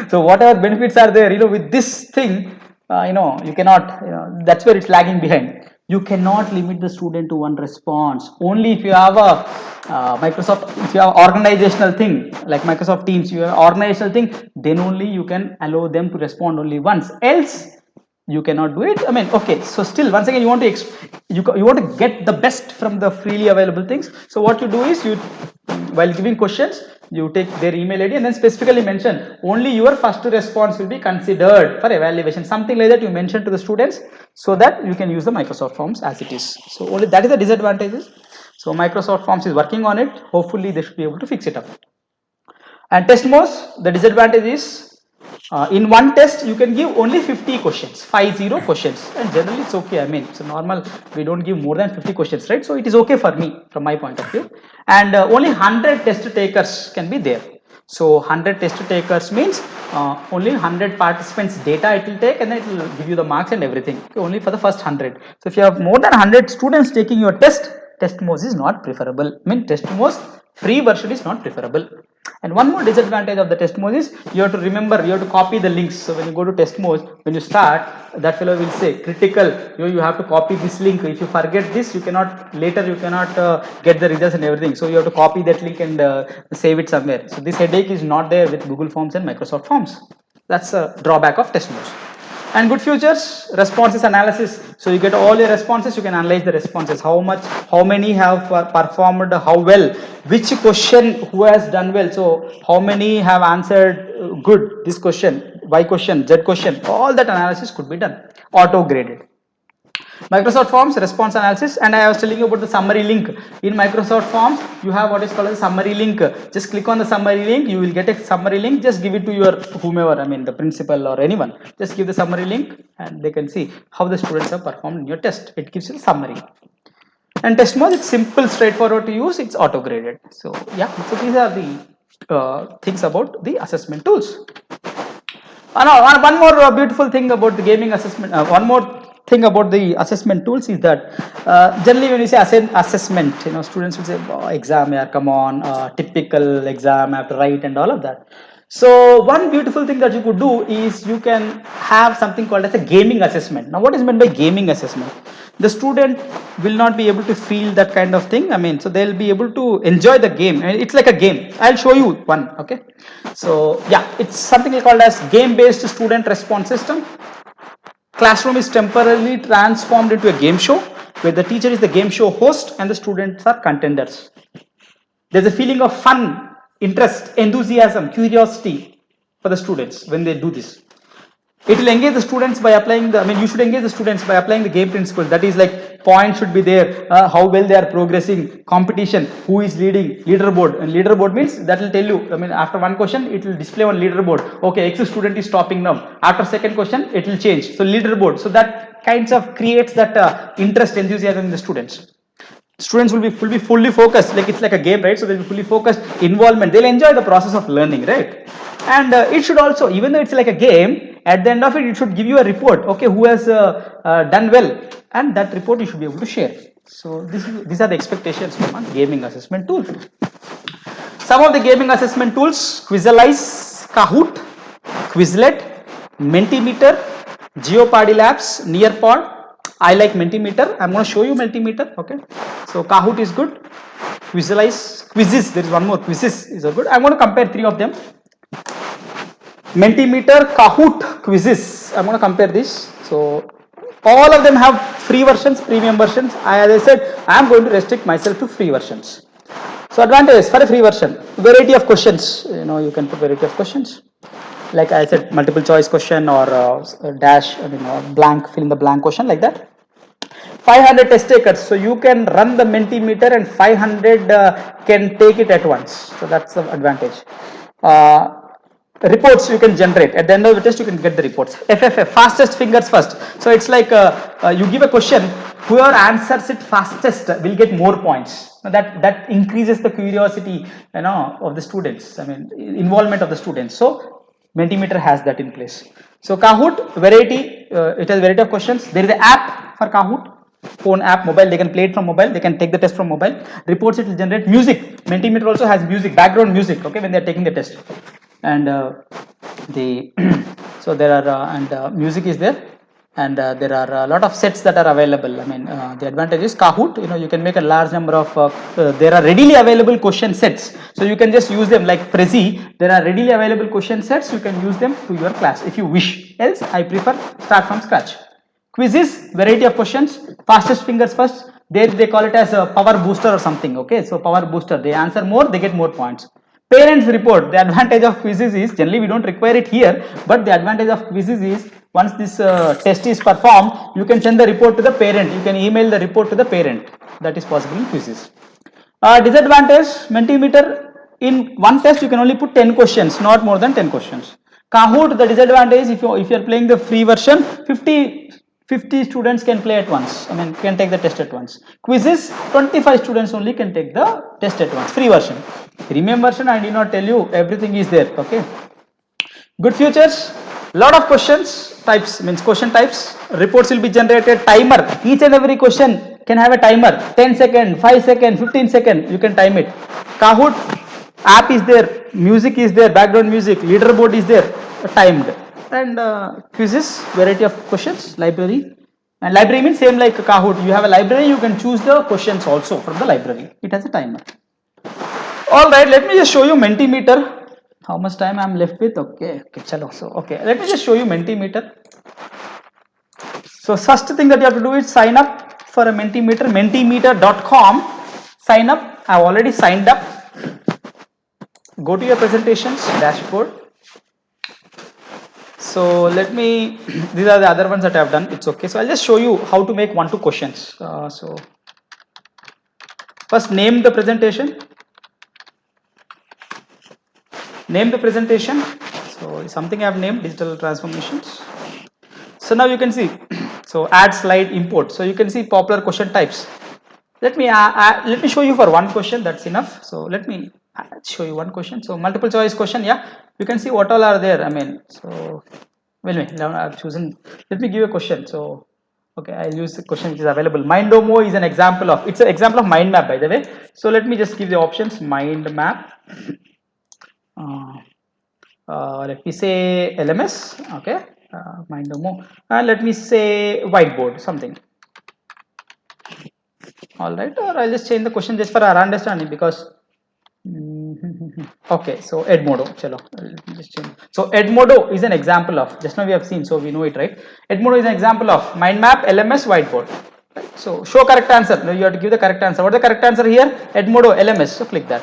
So whatever benefits are there, with this thing, you cannot, that's where it's lagging behind. You cannot limit the student to one response. Only if you have a if you have organizational thing like Microsoft Teams, you have organizational thing, then only you can allow them to respond only once. Else, you cannot do it. I mean, okay. So still, once again, you want to get the best from the freely available things. So what you do is while giving questions, you take their email ID and then specifically mention only your first response will be considered for evaluation. Something like that you mention to the students so that you can use the Microsoft Forms as it is. So only that is the disadvantages. So Microsoft Forms is working on it. Hopefully they should be able to fix it up. And Testmos, the disadvantage is in one test you can give only 50 questions, 50 questions, and generally it's okay. I mean, it's normal, we don't give more than 50 questions, right? So it is okay for me from my point of view. And only 100 test takers can be there. So 100 test takers means only 100 participants data it will take, and then it will give you the marks and everything, okay, only for the first 100. So if you have more than 100 students taking your test Testmos is not preferable. I mean, Testmos free version is not preferable. And one more disadvantage of the Testmos is you have to remember, you have to copy the links. So when you go to Testmos, when you start, that fellow will say critical, you have to copy this link. If you forget this, you cannot later, you cannot get the results and everything. So you have to copy that link and save it somewhere. So this headache is not there with Google Forms and Microsoft Forms. That's a drawback of Testmos. And good features, responses analysis. So you get all your responses, you can analyze the responses, how much, how many have performed, how well, which question who has done well. So how many have answered good this question, Y question, Z question, all that analysis could be done, auto graded. Microsoft Forms response analysis, and I was telling you about the summary link. In Microsoft Forms, you have what is called a summary link. Just click on the summary link, you will get a summary link. Just give it to your whomever, I mean the principal or anyone. Just give the summary link and they can see how the students have performed in your test. It gives you a summary. And Testmos, it's simple, straightforward to use. It's auto graded. So yeah, so these are the things about the assessment tools. One more beautiful thing about the gaming assessment. One more thing about the assessment tools is that generally when you say assessment, students will say, oh, exam, yeah, come on, typical exam, I have to write and all of that. So one beautiful thing that you could do is you can have something called as a gaming assessment. Now what is meant by gaming assessment? The student will not be able to feel that kind of thing. I mean, so they'll be able to enjoy the game. It's like a game. I'll show you one. Okay. So yeah, it's something called as game-based student response system. Classroom is temporarily transformed into a game show where the teacher is the game show host and the students are contenders. There's a feeling of fun, interest, enthusiasm, curiosity for the students when they do this. It will engage the students by applying you should engage the students by applying the game principles. That is like points should be there, how well they are progressing, competition, who is leading, leaderboard. And leaderboard means that will tell you, after one question, it will display on leaderboard. Okay, X student is topping now. After second question, it will change. So leaderboard. So that kinds of creates that interest, enthusiasm in the students. Students will be fully focused, like it's like a game, right? So they'll be fully focused, involvement. They'll enjoy the process of learning, right? And it should also, even though it's like a game, at the end of it, it should give you a report. Okay, who has done well, and that report you should be able to share. So these are the expectations from a gaming assessment tool. Some of the gaming assessment tools: Quizalize, Kahoot, Quizlet, Mentimeter, Jeopardy Labs, Nearpod. I like Mentimeter. I'm going to show you Mentimeter. Okay, so Kahoot is good. Quizalize, Quizzes. There is one more. Quizzes is good. I'm going to compare three of them. Mentimeter, Kahoot, Quizzes. I'm going to compare this. So all of them have free versions, premium versions. As I said, I am going to restrict myself to free versions. So advantages for a free version: variety of questions. You can put variety of questions. Like I said, multiple choice question or dash, blank, fill in the blank question, like that. 500 test takers, so you can run the Mentimeter and 500 can take it at once. So that's the advantage. Reports you can generate at the end of the test. You can get the reports. FFF, fastest fingers first. So it's like you give a question, whoever answers it fastest will get more points. Now that increases the curiosity, of the students. Involvement of the students. So Mentimeter has that in place. So Kahoot, variety, it has variety of questions. There is an app for Kahoot, phone app, mobile. They can play it from mobile. They can take the test from mobile. Reports, it will generate music. Mentimeter also has music, background music. Okay, when they are taking the test, and so there are music is there, and there are a lot of sets that are available. The advantage is Kahoot. You can make a large number of. There are readily available question sets, so you can just use them like Prezi. There are readily available question sets. You can use them to your class if you wish. Else, I prefer start from scratch. Quizzes, variety of questions. Fastest fingers first. They call it as a power booster or something. Okay, so power booster. They answer more, they get more points. Parents report. The advantage of quizzes is generally we don't require it here, but the advantage of quizzes is once this test is performed, you can send the report to the parent. You can email the report to the parent. That is possible in quizzes. Disadvantage: Mentimeter, in one test you can only put 10 questions, not more than 10 questions. Kahoot, the disadvantage, if you are playing the free version, 50 students can play at once. Can take the test at once. Quizzes, 25 students only can take the test at once. Free version. Premium version, I did not tell you, everything is there. Okay. Good features. Lot of questions types, means question types. Reports will be generated. Timer. Each and every question can have a timer, 10 second, 5 second, 15 second, you can time it. Kahoot app is there, music is there, background music, leaderboard is there, timed. And quizzes, variety of questions, library. And library means same like Kahoot. You have a library, you can choose the questions also from the library. It has a timer. All right, let me just show you Mentimeter. How much time I am left with? Okay, chalo. So, okay, let me just show you Mentimeter. So, first thing that you have to do is sign up for a Mentimeter, mentimeter.com. Sign up. I have already signed up. Go to your presentations, dashboard. So, let me, these are the other ones that I have done. It's okay. So, I'll just show you how to make 1-2 questions. So, first name the presentation. Name the presentation. So something I have named digital transformations. So now you can see. So add slide import. So you can see popular question types. Let me show you for one question. That's enough. So let me show you one question. So multiple choice question. Yeah, you can see what all are there. I mean, so now I've chosen. Let me give you a question. So okay, I'll use the question which is available. Mindomo is an example of. It's an example of mind map, by the way. So let me just give the options. Mind map. Let me say LMS, okay, Mindomo, and let me say whiteboard, something. All right, or I'll just change the question just for our understanding because. Okay, so Edmodo, chalo, let me just change. So Edmodo is an example of. Just now we have seen, so we know it, right? Edmodo is an example of mind map, LMS, whiteboard. Right? So show correct answer. Now you have to give the correct answer. What is the correct answer here? Edmodo, LMS. So click that.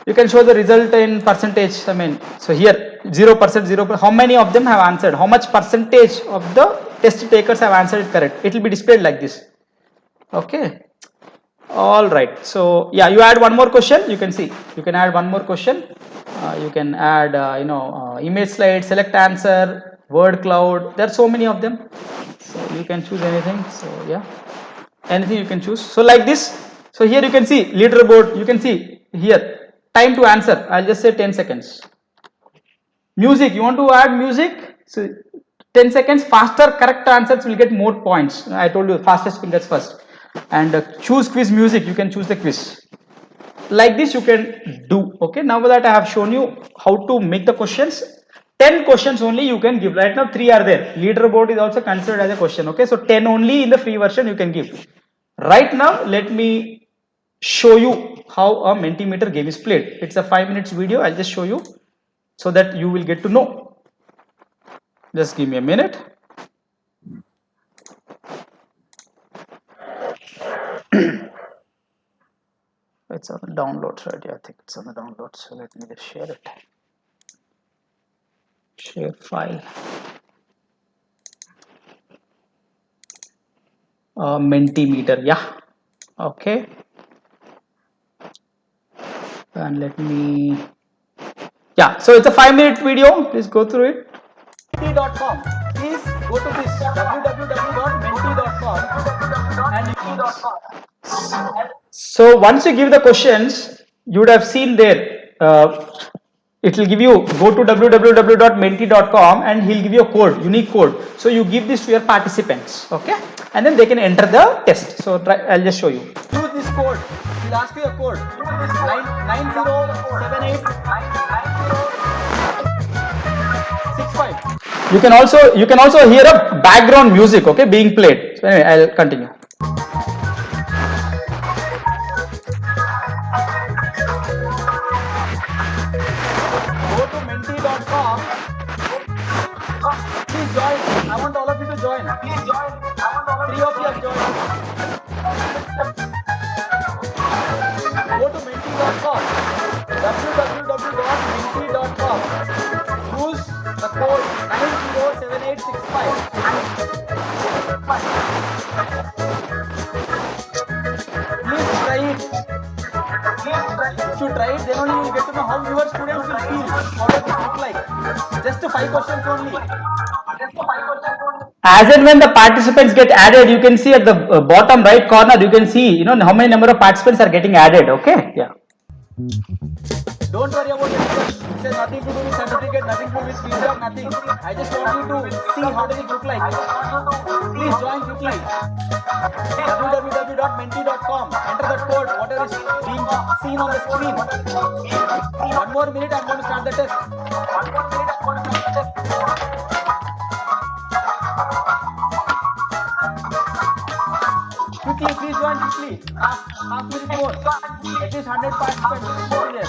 You can show the result in percentage. I mean, so here 0%, 0%. How many of them have answered? How much percentage of the test takers have answered it correct? It will be displayed like this. Okay. All right. So yeah, you add one more question. You can see. You can add one more question. You can add, image slide, select answer, word cloud. There are so many of them. So you can choose anything. So yeah, anything you can choose. So like this. So here you can see leaderboard. You can see here. Time to answer, I'll just say 10 seconds. Music, you want to add music? So 10 seconds, faster correct answers will get more points. I told you fastest fingers first. And choose quiz music, you can choose the quiz. Like this you can do, okay. Now that I have shown you how to make the questions, 10 questions only you can give. Right now 3 are there. Leaderboard is also considered as a question, okay. So 10 only in the free version you can give. Right now, let me show you how a Mentimeter game is played. It's a 5 minutes video. I'll just show you so that you will get to know. Just give me a minute. It's on the downloads, right? Yeah, I think it's on the downloads. So let me just share it. Share file. Mentimeter, yeah. Okay. And let me, yeah, so it's a 5-minute video. Please go through it. Menti.com. Please go to this www.menti.com. So once you give the questions, you would have seen there. It will give you, go to www.menti.com and he'll give you a code, unique code. So you give this to your participants, okay, and then they can enter the test. So I'll just show you. Use this code. He'll ask you a code. 9078. You can also hear a background music, okay, being played. So anyway, I'll continue. Go to menti.com. Please join. I want all of you to join. Please join. 3 of you have joined. Go to menti.com. www.menti.com. Use the code 907865. Please try it. If you try it, then only you will get to know how your students will feel. What does it look like? Just 5 questions only. As and when the participants get added, you can see at the bottom right corner, you can see, how many number of participants are getting added. Okay, yeah. Don't worry about it. It has nothing to do with certificate, nothing to do with feedback, nothing. I just want you to see how does it look like. Please join quickly. www.menti.com. Enter that code, whatever is being seen on the screen. 1 more minute, I'm going to start the test. Quickly, please join quickly. Half minute more. At least 100 participants will be there.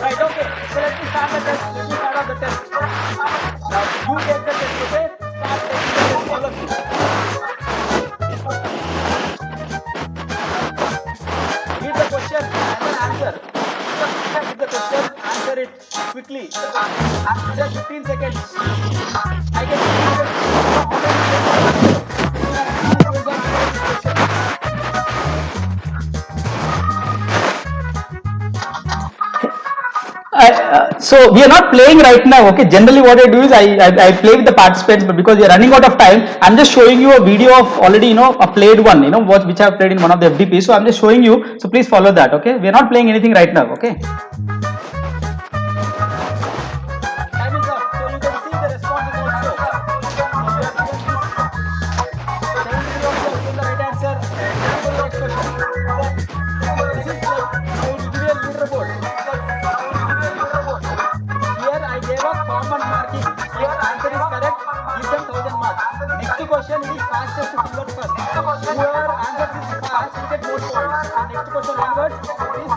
Right, okay. So let me start the test. Let me start off the test. Now you take the test, okay? Start taking the test, all of you. Read the question and then answer. Read the question, answer it quickly. Just 15 seconds. I can So we are not playing right now, okay? Generally what I do is I play with the participants, but because we are running out of time, I'm just showing you a video of already, a played one, which I have played in one of the FDPs. So I'm just showing you, so please follow that, okay? We are not playing anything right now, okay? Time is up. So you can see the responses also. 73 of you have given the right answer. Go to the next question. This is like individual leaderboard. Here I gave a common marking. If answer is correct, give them 1000 marks. Next question is fastest to fill out first. Whoever answers this fast will get more points. So next question onwards is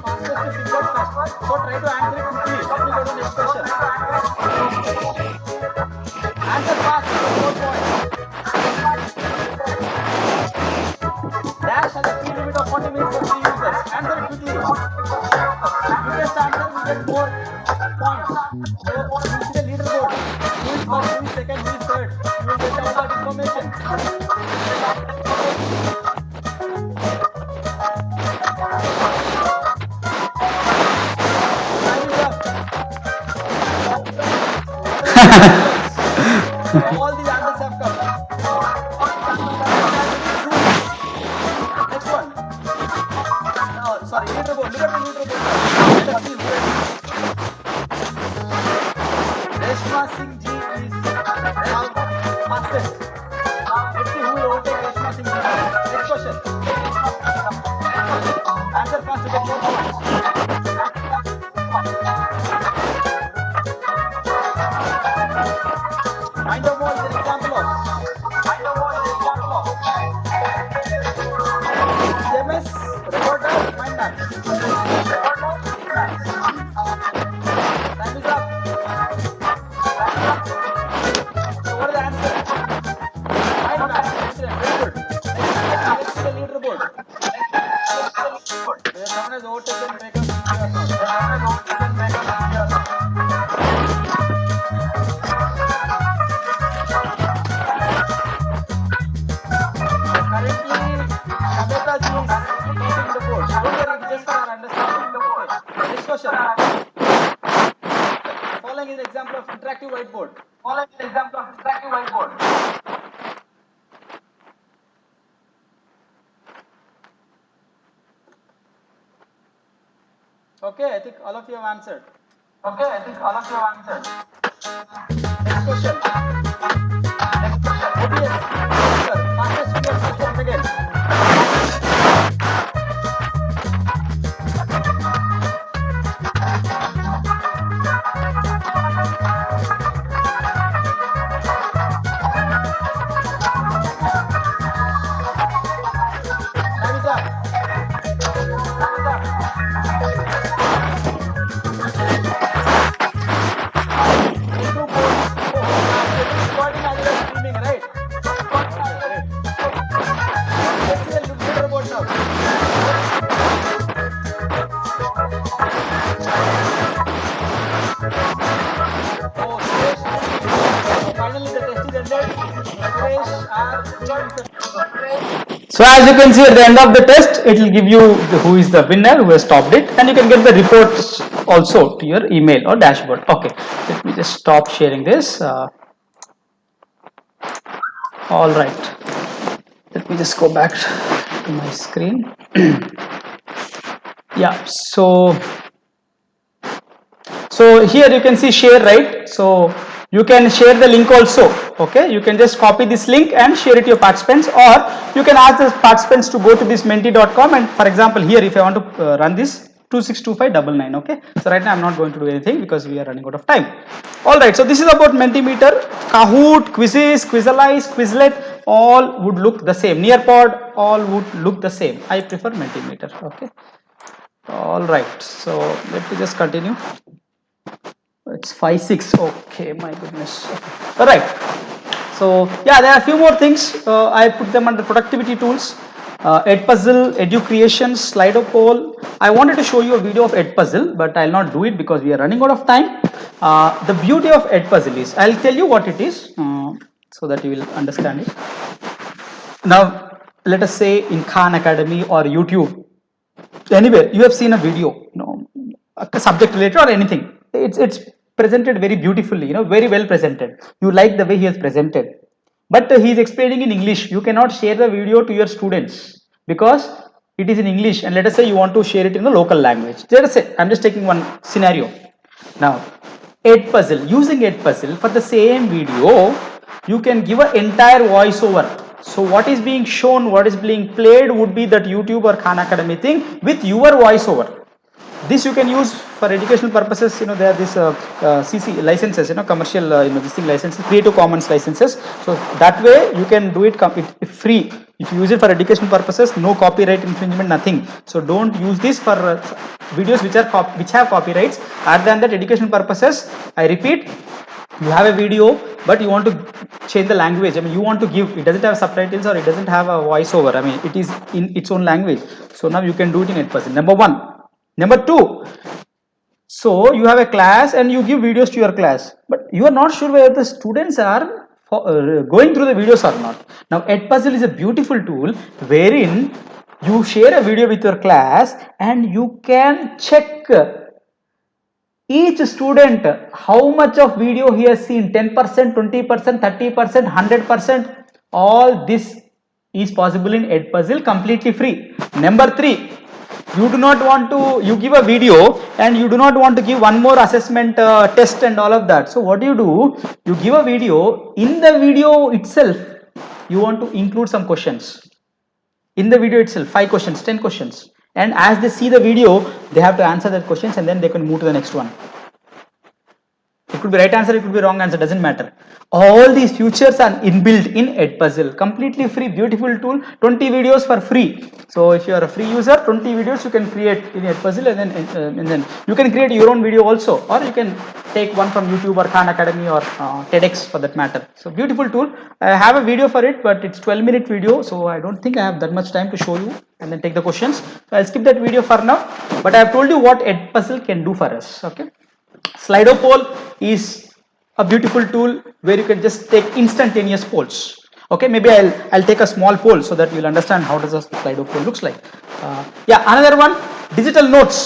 fastest to fill out first. So try to answer it quickly. Let me go to the next question. Answer fast, you get more points. Dash has a speed limit of 40 minutes for 3 users. Answer it quickly. Quickest answer will get more points. So you see the leaderboard. Who is first, who is second, who is third. You will get all that information. Time is up. All the answers have come. Next one. Sorry, leaderboard. Look at the leaderboard. Let us see who is. Reshma Singh Ji is now fastest. Let's see who will overtake Reshma Singh Ji. Next question. Answer fast to get more points. Mind of Mall is an example of. CMS, recorder, mind map. Time is up. So what is the answer? Mind map. Excellent, very good. Let's see the leaderboard. Someone has overtaken Megha Currently, Namita ji is taking the board. Don't worry, just for our understanding. Okay. Next question. Following is an example of interactive whiteboard. Okay, I think all of you have answered. Next question. OBS. Sir, fastest fingers first once again. Time is up. Recording as well as streaming, right? Great. Let's see the leaderboard now. Oh, Suresh. Finally the test is ended. So as you can see at the end of the test, it will give you who is the winner, who has topped it, and you can get the reports also to your email or dashboard. Okay, let me just stop sharing this. All right, let me just go back to my screen. Yeah, so here you can see share, right? So you can share the link also. Okay, you can just copy this link and share it to your participants, or you can ask the participants to go to this menti.com, and for example here if I want to run this 262599. Okay, so right now I'm not going to do anything because we are running out of time. All right, so this is about Mentimeter. Kahoot, Quizzes, Quizalize, Quizlet, all would look the same. Nearpod, all would look the same. I prefer Mentimeter. Okay, all right, so let me just continue. It's 5 6. Okay, my goodness. All right, so yeah, there are a few more things. I put them under productivity tools. Edpuzzle, Educreation, Slido poll. I wanted to show you a video of Edpuzzle, but I'll not do it because we are running out of time. The beauty of Edpuzzle is, I'll tell you what it is so that you will understand it. Now, let us say in Khan Academy or YouTube, anywhere you have seen a video, a subject related or anything. It's presented very beautifully, very well presented. You like the way he has presented, but he is explaining in English. You cannot share the video to your students because it is in English, and let us say you want to share it in the local language. Let us say I'm just taking one scenario. Now, Edpuzzle, using Edpuzzle for the same video, you can give an entire voiceover. So what is being shown, what is being played would be that YouTube or Khan Academy thing with your voiceover. This you can use for educational purposes. There are these CC licenses, commercial, this thing licenses, Creative Commons licenses. So that way you can do it free. If you use it for educational purposes, no copyright infringement, nothing. So don't use this for videos which have copyrights. Other than that, educational purposes, I repeat, you have a video but you want to change the language. You want to give, it doesn't have subtitles or it doesn't have a voiceover. It is in its own language. So now you can do it in Edpuzzle. Number one. Number two, so you have a class and you give videos to your class, but you are not sure whether the students are going through the videos or not. Now, Edpuzzle is a beautiful tool wherein you share a video with your class and you can check each student how much of video he has seen, 10%, 20%, 30%, 100%. All this is possible in Edpuzzle completely free. Number three, you do not want to, you give a video and you do not want to give one more assessment test and all of that. So what do? You give a video. In the video itself, you want to include some questions. In the video itself, 5 questions, 10 questions. And as they see the video, they have to answer that questions and then they can move to the next one. It could be right answer, it could be wrong answer, doesn't matter. All these features are inbuilt in Edpuzzle. Completely free, beautiful tool. 20 videos for free. So if you are a free user, 20 videos you can create in Edpuzzle, and then you can create your own video also, or you can take one from YouTube or Khan Academy or TEDx for that matter. So beautiful tool. I have a video for it, but it's 12-minute video, so I don't think I have that much time to show you and then take the questions. So I'll skip that video for now, but I have told you what Edpuzzle can do for us. Okay. Slido poll is a beautiful tool where you can just take instantaneous polls. Okay, maybe I'll take a small poll so that you'll understand how does a Slido poll looks like. Yeah, another one, digital notes.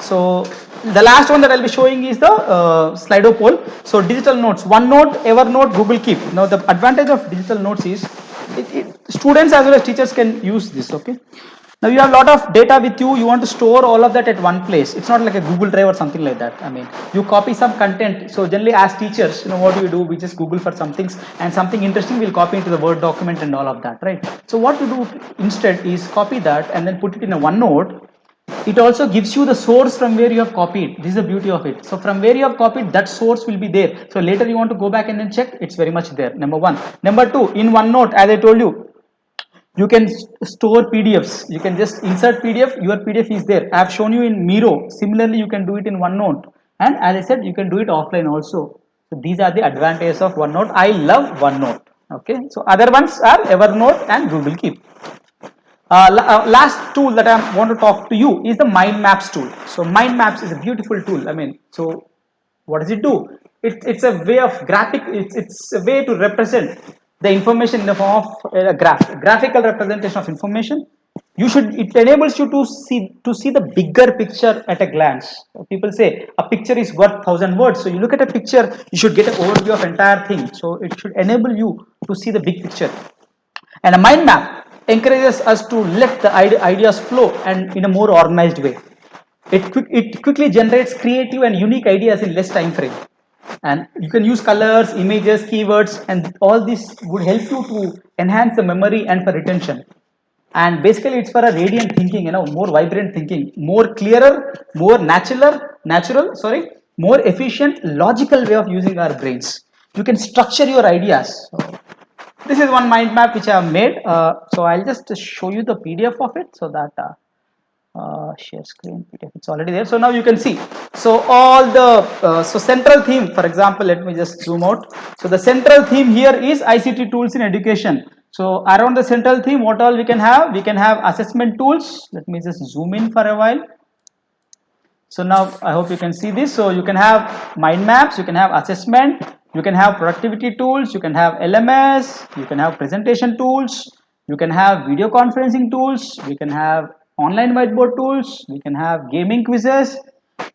So the last one that I'll be showing is the Slido poll. So digital notes, OneNote, Evernote, Google Keep. Now the advantage of digital notes is students as well as teachers can use this. Okay. Now you have a lot of data with you, you want to store all of that at one place. It's not like a Google Drive or something like that. You copy some content. So generally as teachers, what do? We just Google for some things, and something interesting we'll copy into the Word document and all of that, right? So what you do instead is copy that and then put it in a OneNote. It also gives you the source from where you have copied. This is the beauty of it. So from where you have copied, that source will be there. So later you want to go back and then check, it's very much there. Number one. Number two, in OneNote, as I told you, you can store PDFs. You can just insert PDF, your PDF is there. I have shown you in Miro. Similarly, you can do it in OneNote. And as I said, you can do it offline also. So these are the advantages of OneNote. I love OneNote. Okay. So other ones are Evernote and Google Keep. Last tool that I want to talk to you is the Mind Maps tool. So Mind Maps is a beautiful tool. So what does it do? It's a way of graphic. It's a way to represent the information in the form of a graphical representation of information. It enables you to see the bigger picture at a glance. People say a picture is worth 1,000 words. So you look at a picture, you should get an overview of entire thing. So it should enable you to see the big picture. And a mind map encourages us to let the ideas flow and in a more organized way. It quickly generates creative and unique ideas in less time frame. And you can use colors, images, keywords, and all this would help you to enhance the memory and for retention. And basically it's for a radiant thinking, more vibrant thinking, more clearer, more more efficient, logical way of using our brains. You can structure your ideas. So this is one mind map which I have made. So I'll just show you the PDF of it, so that share screen PDF, it's already there. So now you can see. So all the so central theme, for example, let me just zoom out. So the central theme here is ICT tools in education. So around the central theme, what all we can have? We can have assessment tools. Let me just zoom in for a while. So now I hope you can see this. So you can have mind maps, you can have assessment, you can have productivity tools, you can have LMS, you can have presentation tools, you can have video conferencing tools, we can have online whiteboard tools, we can have gaming quizzes,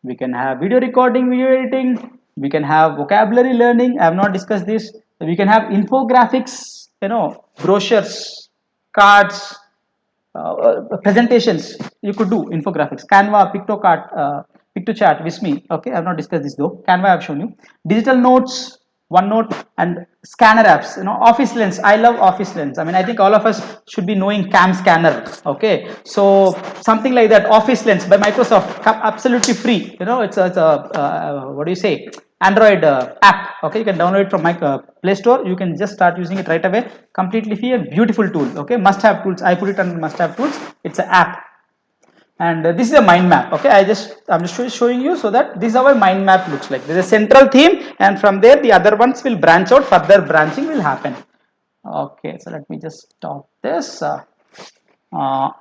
we can have video recording, video editing, we can have vocabulary learning. I have not discussed this. We can have infographics, brochures, cards, presentations. You could do infographics, Canva, PictoChat, Visme. Okay, I have not discussed this though. Canva I have shown you. Digital notes, OneNote, and scanner apps. Office Lens. I love Office Lens. I mean, I think all of us should be knowing Cam Scanner. Okay, so something like that. Office Lens by Microsoft, absolutely free. It's a what do you say? Android app. Okay, you can download it from my Play Store. You can just start using it right away. Completely free, a beautiful tool. Okay, must-have tools. I put it on must-have tools. It's an app, and this is a mind map. Okay, I'm just showing you so that this is how a mind map looks like. There's a central theme, and from there the other ones will branch out. Further branching will happen. Okay, so let me just stop this.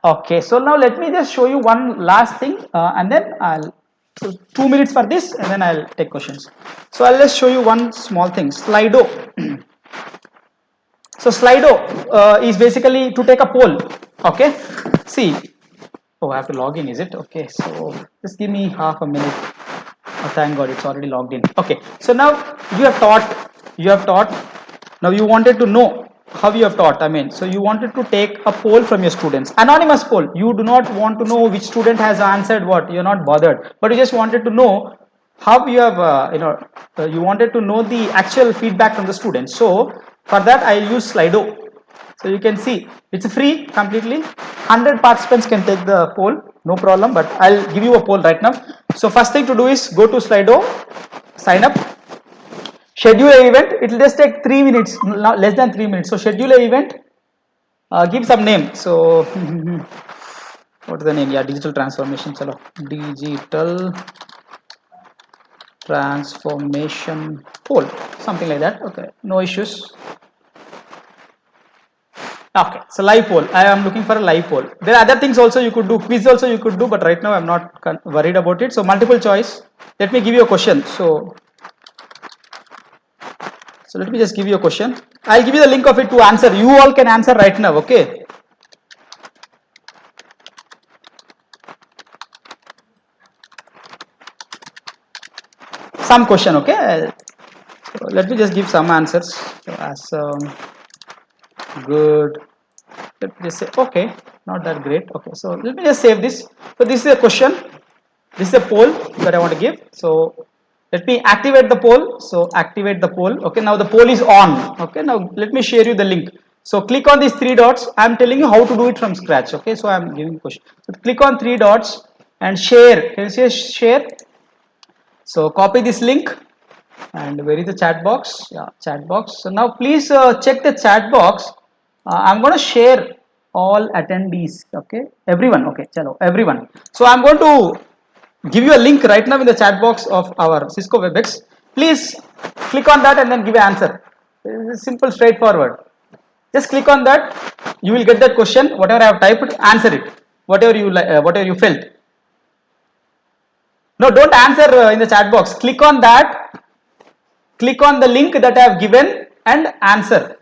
Okay, so now let me just show you one last thing, and then so 2 minutes for this, and then I'll take questions. So I'll just show you one small thing, Slido. So Slido is basically to take a poll. Okay, see. Oh, I have to log in, is it? Okay, so just give me half a minute. Oh, thank God, it's already logged in. Okay, so now you have taught. Now you wanted to know how you have taught. I mean, so you wanted to take a poll from your students, anonymous poll. You do not want to know which student has answered what. You're not bothered, but you just wanted to know how you have, you wanted to know the actual feedback from the students. So for that, I'll use Slido. So you can see it's free completely. 100 participants can take the poll, no problem. But I'll give you a poll right now. So first thing to do is go to Slido, sign up, schedule an event. It will just take 3 minutes, not less than 3 minutes. So schedule an event, give some name. So what is the name? Yeah, digital transformation. Chalo. Digital transformation poll, something like that. Okay, no issues. Okay, so live poll. I am looking for a live poll. There are other things also you could do. Quiz also you could do, but right now I'm not worried about it. So multiple choice. Let me give you a question. So let me just give you a question. I'll give you the link of it to answer. You all can answer right now. Okay. Some question. Okay. So let me just give some answers. So, good. Let me just say okay, not that great. Okay, so let me just save this. So this is a question, this is a poll that I want to give. So let me activate the poll. So activate the poll. Okay, now the poll is on. Okay, now let me share you the link. So click on these 3 dots. I'm telling you how to do it from scratch. Okay, so I'm giving question. So click on 3 dots and share. Can you say share? So copy this link. And where is the chat box? Yeah, chat box. So now please check the chat box. I'm going to share all attendees. Okay, everyone. Okay, chalo, everyone. So I'm going to give you a link right now in the chat box of our Cisco WebEx. Please click on that and then give an answer. It's simple, straightforward. Just click on that. You will get that question. Whatever I have typed, answer it. Whatever you felt. No, don't answer in the chat box. Click on that. Click on the link that I have given and answer.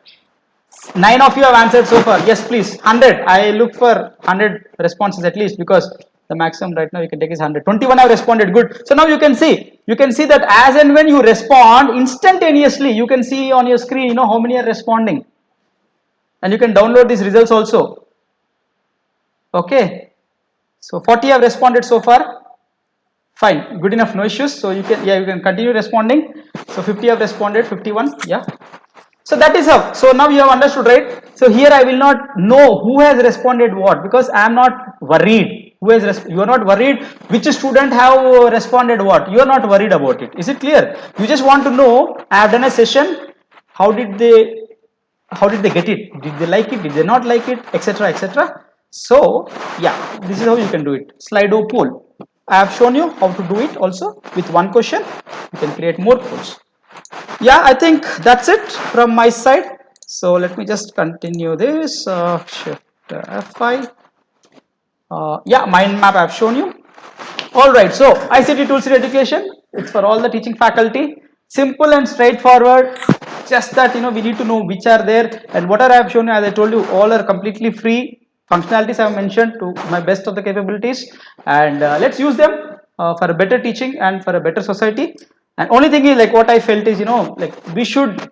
9 of you have answered so far. Yes, please. 100. I look for 100 responses at least, because the maximum right now you can take is 100. 21 have responded. Good. So now you can see that as and when you respond instantaneously, you can see on your screen, you know, how many are responding, and you can download these results also. Okay. So 40 have responded so far. Fine, good enough, no issues. So you can continue responding. So 50 have responded, 51, yeah. So that is how. So now you have understood, right? So here I will not know who has responded what, because I am not worried. You are not worried which student have responded what. You are not worried about it. Is it clear? You just want to know, I have done a session, how did they get it? Did they like it? Did they not like it? Etc. etc. So yeah, this is how you can do it. Slido poll. I have shown you how to do it also with one question. You can create more polls. Yeah, I think that's it from my side. So let me just continue this. Shift F5. Yeah, mind map I've shown you. All right, so ICT Tools in Education, it's for all the teaching faculty. Simple and straightforward. Just that, you know, we need to know which are there, and whatever I have shown you, as I told you, all are completely free. Functionalities I have mentioned to my best of the capabilities, and let's use them for a better teaching and for a better society. And only thing is, like, what I felt is, you know, like we should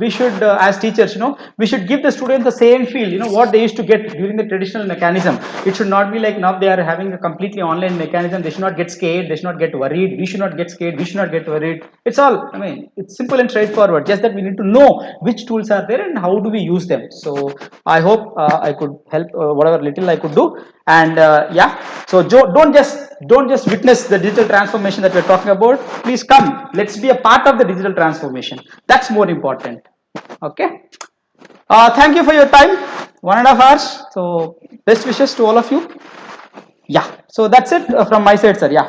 as teachers, you know, we should give the students the same feel, you know, what they used to get during the traditional mechanism. It should not be like now they are having a completely online mechanism. They should not get scared, they should not get worried, we should not get scared, we should not get worried. It's all, I mean, it's simple and straightforward, just that we need to know which tools are there and how do we use them. So I hope I could help whatever little I could do. And yeah, so don't just witness the digital transformation that we're talking about. Please come, let's be a part of the digital transformation. That's more important. Okay, thank you for your time, 1.5 hours. So best wishes to all of you. Yeah, so that's it from my side, sir. Yeah.